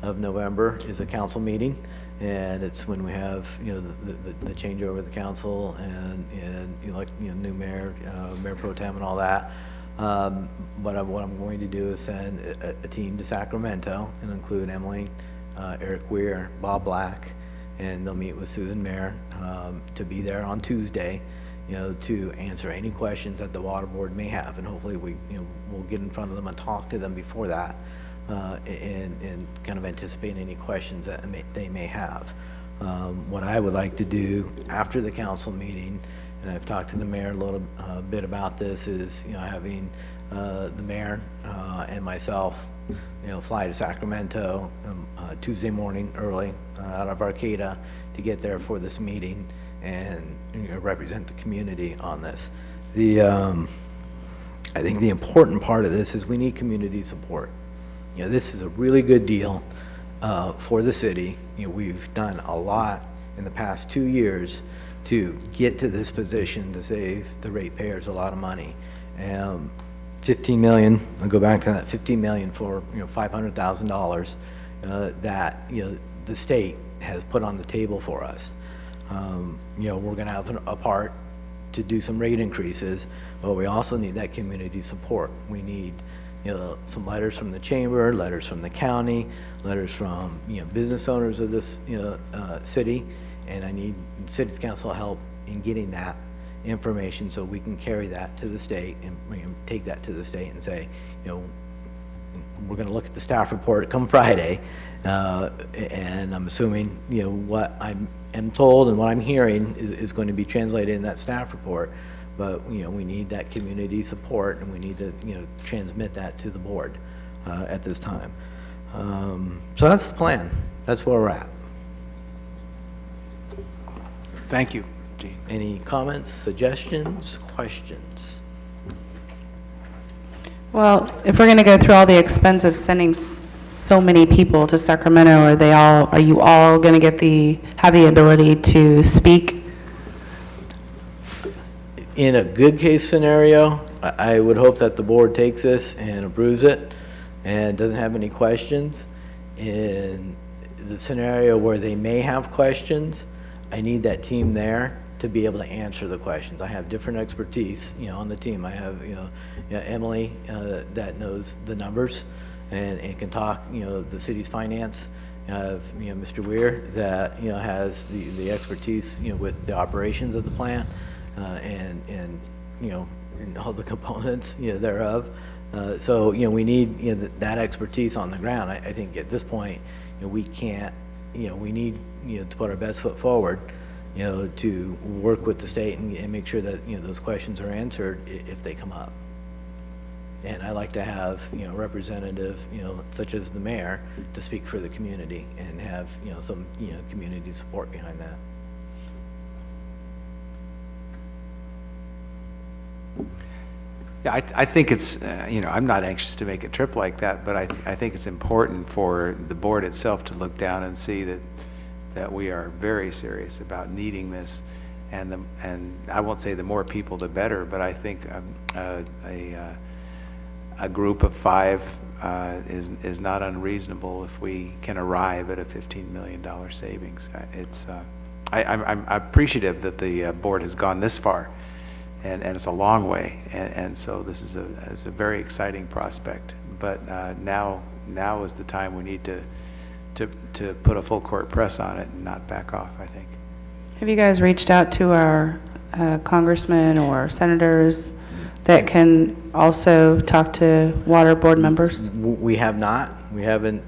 of November is a council meeting, and it's when we have, the changeover of the council and new mayor, mayor pro tem and all that. But what I'm going to do is send a team to Sacramento and include Emily, Eric Weir, Bob Black, and they'll meet with Susan Mayer to be there on Tuesday, to answer any questions that the water board may have, and hopefully we'll get in front of them and talk to them before that, and kind of anticipate any questions that they may have. What I would like to do after the council meeting, and I've talked to the mayor a little bit about this, is having the mayor and myself fly to Sacramento Tuesday morning early out of Arcata to get there for this meeting and represent the community on this. I think the important part of this is we need community support. This is a really good deal for the city. We've done a lot in the past 2 years to get to this position to save the ratepayers a lot of money. 15 million, I'll go back to that, 15 million for $500,000 that the state has put on the table for us. We're going to have a part to do some rate increases, but we also need that community support. We need, some letters from the chamber, letters from the county, letters from, business owners of this, city, and I need city council help in getting that information so we can carry that to the state and take that to the state and say, we're going to look at the staff report come Friday, and I'm assuming, what I am told and what I'm hearing is going to be translated in that staff report. But, we need that community support, and we need to, transmit that to the board at this time. So that's the plan. That's where we're at. Thank you, Gene. Any comments, suggestions, questions? Well, if we're going to go through all the expense of sending so many people to Sacramento, are you all going to have the ability to speak? In a good case scenario, I would hope that the board takes this and approves it and doesn't have any questions. In the scenario where they may have questions, I need that team there to be able to answer the questions. I have different expertise, on the team. I have, Emily that knows the numbers and can talk, the city's finance. I have, Mr. Weir that, has the expertise, with the operations of the plant. And all the components, thereof. So, we need, that expertise on the ground. I think at this point, we can't, we need, to put our best foot forward, to work with the state and make sure that, those questions are answered if they come up. And I like to have, representative, such as the mayor, to speak for the community and have, some, community support behind that. Yeah, I think it's, I'm not anxious to make a trip like that, but I think it's important for the board itself to look down and see that we are very serious about needing this. And I won't say the more people, the better, but I think a group of 5 is not unreasonable if we can arrive at a $15 million savings. I'm appreciative that the board has gone this far. And it's a long way, and so this is a very exciting prospect. But now is the time we need to put a full court press on it and not back off, I think. Have you guys reached out to our congressmen or senators that can also talk to water board members? We have not. We haven't,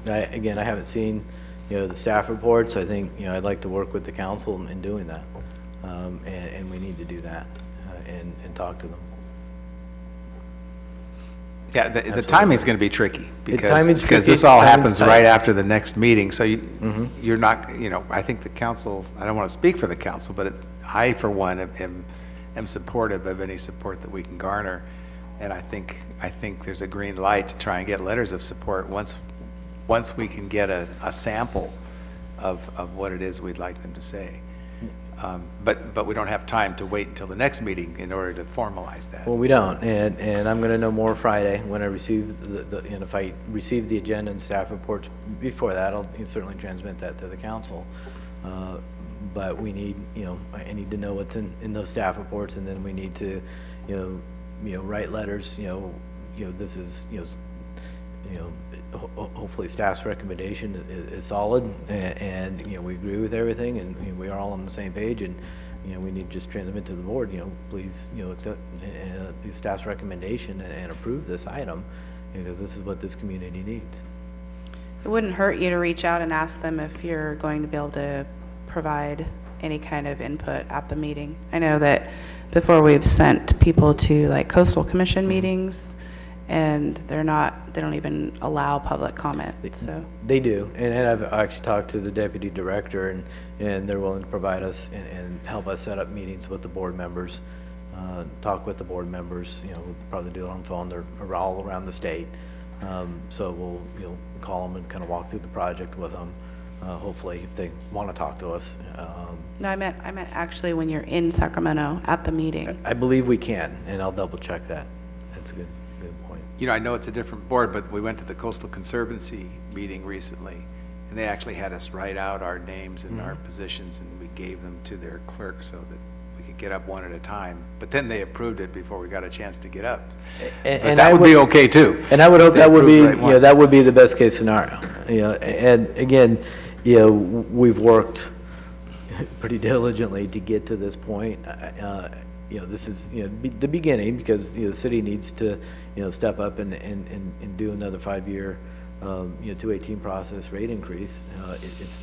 I haven't seen, the staff reports. I think, I'd like to work with the council in doing that. And we need to do that. And talk to them. Yeah, the timing's going to be tricky because tricky. this all Timing's happens tight. right after the next meeting. So you're not, I think the council, I don't want to speak for the council, but I, for one, am supportive of any support that we can garner. And I think there's a green light to try and get letters of support once we can get a sample of what it is we'd like them to say. But we don't have time to wait until the next meeting in order to formalize that. Well, we don't, and I'm going to know more Friday when I receive if I receive the agenda and staff reports before that, I'll certainly transmit that to the council. But we need, I need to know what's in those staff reports, and then we need to, write letters. This is, hopefully staff's recommendation is solid, and we agree with everything, and we are all on the same page, and we need to just transmit to the board, please, accept the staff's recommendation and approve this item, because this is what this community needs. It wouldn't hurt you to reach out and ask them if you're going to be able to provide any kind of input at the meeting. I know that before we've sent people to like coastal commission meetings, and they don't even allow public comment, so. They do, and I've actually talked to the deputy director, and they're willing to provide us and help us set up meetings with the board members, talk with the board members, we'll probably do it on phone, they're all around the state. So we'll call them and kind of walk through the project with them, hopefully, if they want to talk to us. No, I meant actually when you're in Sacramento at the meeting. I believe we can, and I'll double check that. That's a good point. I know it's a different board, but we went to the Coastal Conservancy meeting recently, and they actually had us write out our names and our positions, and we gave them to their clerk so that we could get up one at a time, but then they approved it before we got a chance to get up. But And that I would be okay, too. And I would hope They that would be, approved the right one. that would be the best case scenario. And again, we've worked pretty diligently to get to this point. This is, the beginning, because, the city needs to, step up and do another 5-year, 218 process rate increase. It's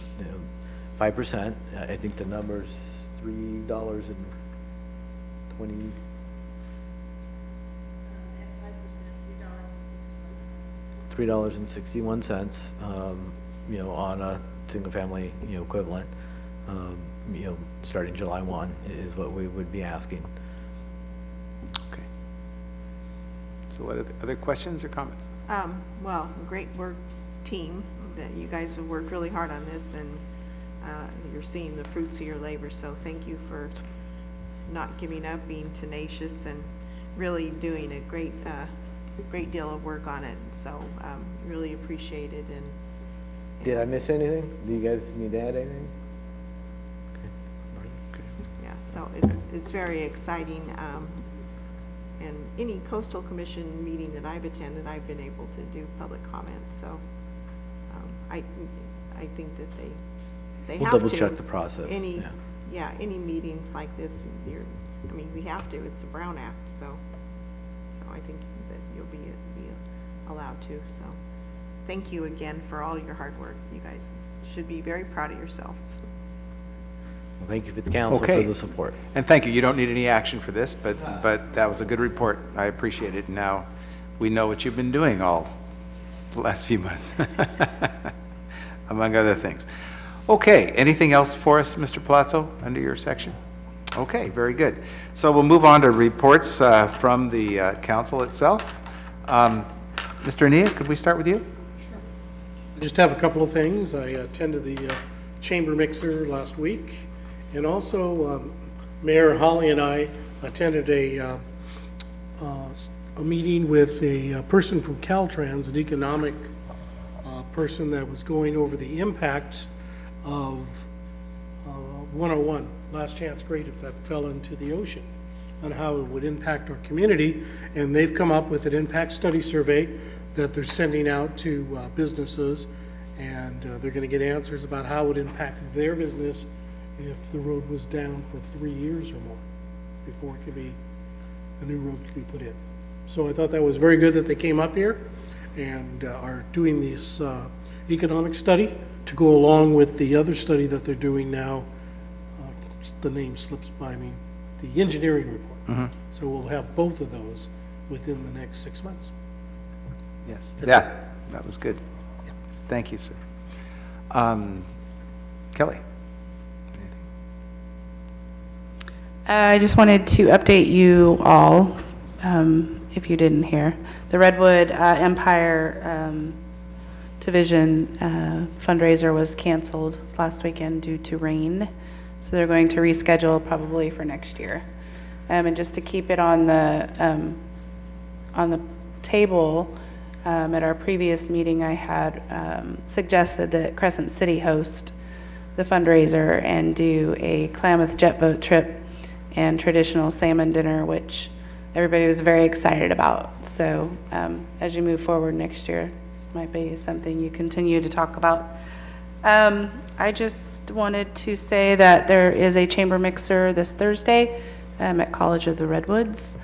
5%. I think the number's $3.61. On a single-family, equivalent, starting July 1 is what we would be asking. Okay. So what other questions or comments? Well, great work, team, that you guys have worked really hard on this, and you're seeing the fruits of your labor, so thank you for not giving up, being tenacious, and really doing a great deal of work on it, so really appreciate it. And Did I miss anything? Do you guys need to add anything? yeah, so it's very exciting, and any coastal commission meeting that I've attended, I've been able to do public comment, so I think that they We'll have to. double check the process, Any, yeah. any meetings like this, we have to, it's the Brown Act, so I think that you'll be allowed to, so. Thank you again for all your hard work. You guys should be very proud of yourselves. Well, thank you for the council Okay. for the support. And thank you. You don't need any action for this, but that was a good report. I appreciate it. Now, we know what you've been doing all the last few months, among other things. Okay, anything else for us, Mr. Palazzo, under your section? Okay, very good. So we'll move on to reports from the council itself. Mr. Ania, could we start with you? I just have a couple of things. I attended the chamber mixer last week, and also Mayor Holly and I attended a meeting with a person from Caltrans, an economic person that was going over the impact of 101, last chance grade, if that fell into the ocean, on how it would impact our community. And they've come up with an impact study survey that they're sending out to businesses, and they're going to get answers about how it would impact their business if the road was down for 3 years or more before it could be, a new road could be put in. So I thought that was very good that they came up here and are doing this economic study to go along with the other study that they're doing now. The name slips by me, the engineering report. So we'll have both of those within the next 6 months. Yes. Yeah, that was good. Thank you, sir. Kelly? I just wanted to update you all, if you didn't hear. The Redwood Empire Division fundraiser was canceled last weekend due to rain, so they're going to reschedule probably for next year. And just to keep it on the table, at our previous meeting, I had suggested that Crescent City host the fundraiser and do a Klamath jet boat trip and traditional salmon dinner, which everybody was very excited about. So as you move forward next year, might be something you continue to talk about. I just wanted to say that there is a chamber mixer this Thursday at College of the Redwoods.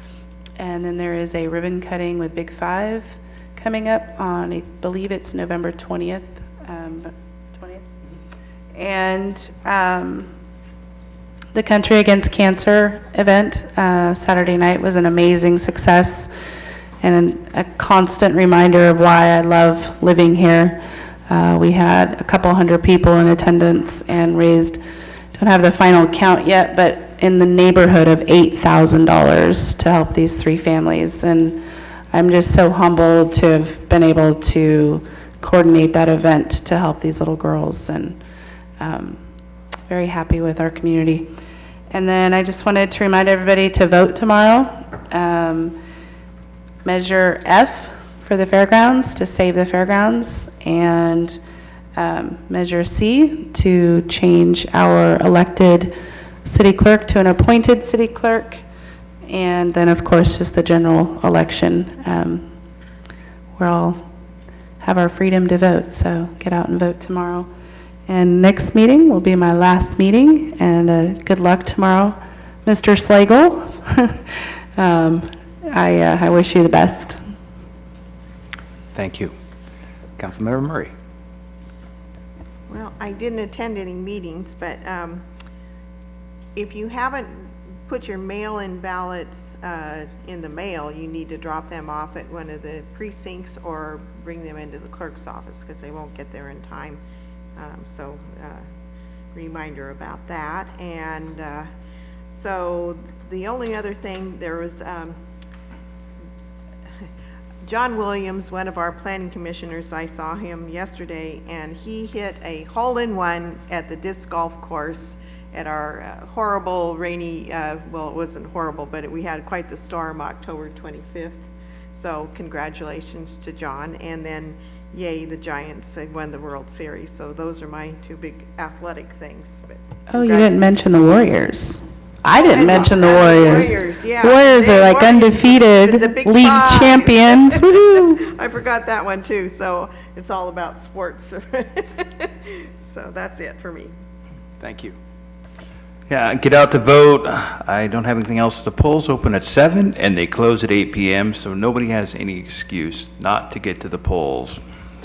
And then there is a ribbon cutting with Big Five coming up on, I believe it's November 20th. And the Country Against Cancer event Saturday night was an amazing success and a constant reminder of why I love living here. We had a couple hundred people in attendance and raised, don't have the final count yet, but in the neighborhood of $8,000 to help these 3 families. And I'm just so humbled to have been able to coordinate that event to help these little girls, and very happy with our community. And then I just wanted to remind everybody to vote tomorrow. Measure F for the fairgrounds, to save the fairgrounds, and Measure C to change our elected city clerk to an appointed city clerk, and then, of course, just the general election. We're all have our freedom to vote, so get out and vote tomorrow. And next meeting will be my last meeting, and good luck tomorrow, Mr. Slagle. I wish you the best. Thank you. Councilmember Murray. Well, I didn't attend any meetings, but if you haven't put your mail-in ballots in the mail, you need to drop them off at one of the precincts or bring them into the clerk's office because they won't get there in time. So reminder about that. And so the only other thing, there was John Williams, one of our planning commissioners, I saw him yesterday, and he hit a hole-in-one at the disc golf course at our horrible rainy, well, it wasn't horrible, but we had quite the storm October 25th. So congratulations to John. And then, yay, the Giants won the World Series. So those are my two big athletic things. But Oh, you didn't mention the Warriors. I didn't mention the Warriors, Warriors. yeah. Warriors are like Warriors, undefeated the Big league Five. champions. Woohoo! I forgot that one too. So it's all about sports. So that's it for me. Thank you. Yeah, get out to vote. I don't have anything else. The polls open at 7 and they close at 8 p.m., so nobody has any excuse not to get to the polls.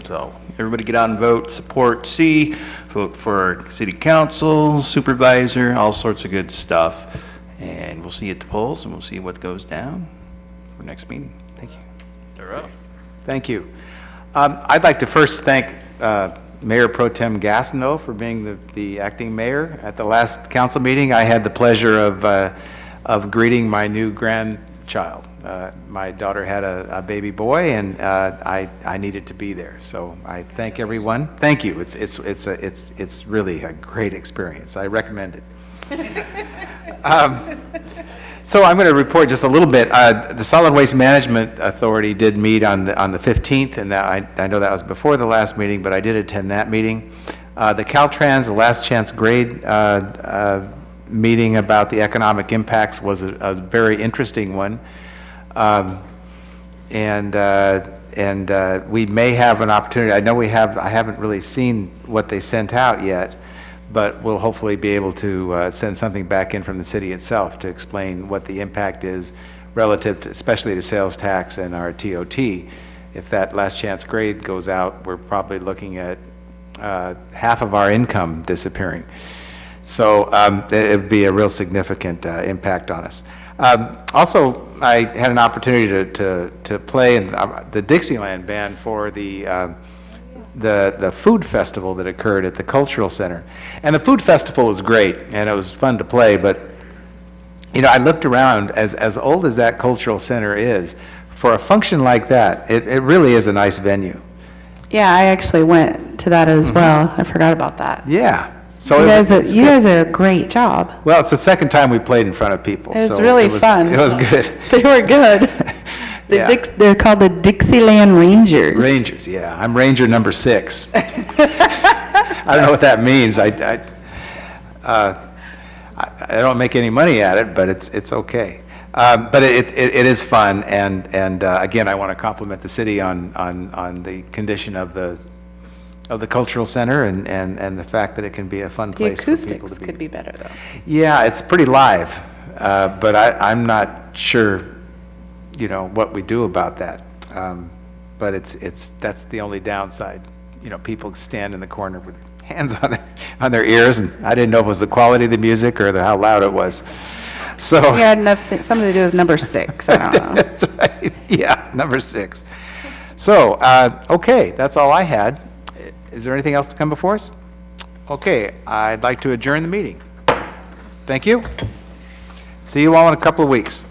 So everybody get out and vote, support C, vote for city council, supervisor, all sorts of good stuff. And we'll see you at the polls and we'll see what goes down for next meeting. Thank you. Thank you. I'd like to first thank Mayor Pro Tem Gastineau for being the acting mayor. At the last council meeting, I had the pleasure of greeting my new grandchild. My daughter had a baby boy, and I needed to be there. So I thank everyone. Thank you. It's really a great experience. I recommend it. So I'm going to report just a little bit. The Solid Waste Management Authority did meet on the 15th, and I know that was before the last meeting, but I did attend that meeting. The Caltrans, the Last Chance Grade meeting about the economic impacts was a very interesting one. And we may have an opportunity. I haven't really seen what they sent out yet, but we'll hopefully be able to send something back in from the city itself to explain what the impact is relative to, especially to sales tax and our TOT. If that last chance grade goes out, we're probably looking at half of our income disappearing. So it would be a real significant impact on us. Also, I had an opportunity to play in the Dixieland Band for the food festival that occurred at the Cultural Center. And the food festival was great, and it was fun to play, but you know, I looked around, as old as that Cultural Center is, for a function like that, it really is a nice venue. Yeah, I actually went to that as well. I forgot about that. Yeah. So You guys are a great job. Well, it's the second time we played in front of people. It was so really fun. It was good. They were good. Yeah. They're called the Dixieland Rangers. Rangers, yeah. I'm Ranger number 6. I don't know what that means. I don't make any money at it, but it's okay. But it is fun, and again, I want to compliment the city on the condition of the cultural center and the fact that it can be a fun place for people to be. The acoustics could be better, though. Yeah, it's pretty live, but I'm not sure, you know, what we do about that. But that's the only downside. You know, people stand in the corner with hands on their ears, and I didn't know if it was the quality of the music or how loud it was. So You had something to do with number 6. I don't know. That's right. Yeah, number 6. So, okay, that's all I had. Is there anything else to come before us? Okay, I'd like to adjourn the meeting. Thank you. See you all in a couple of weeks.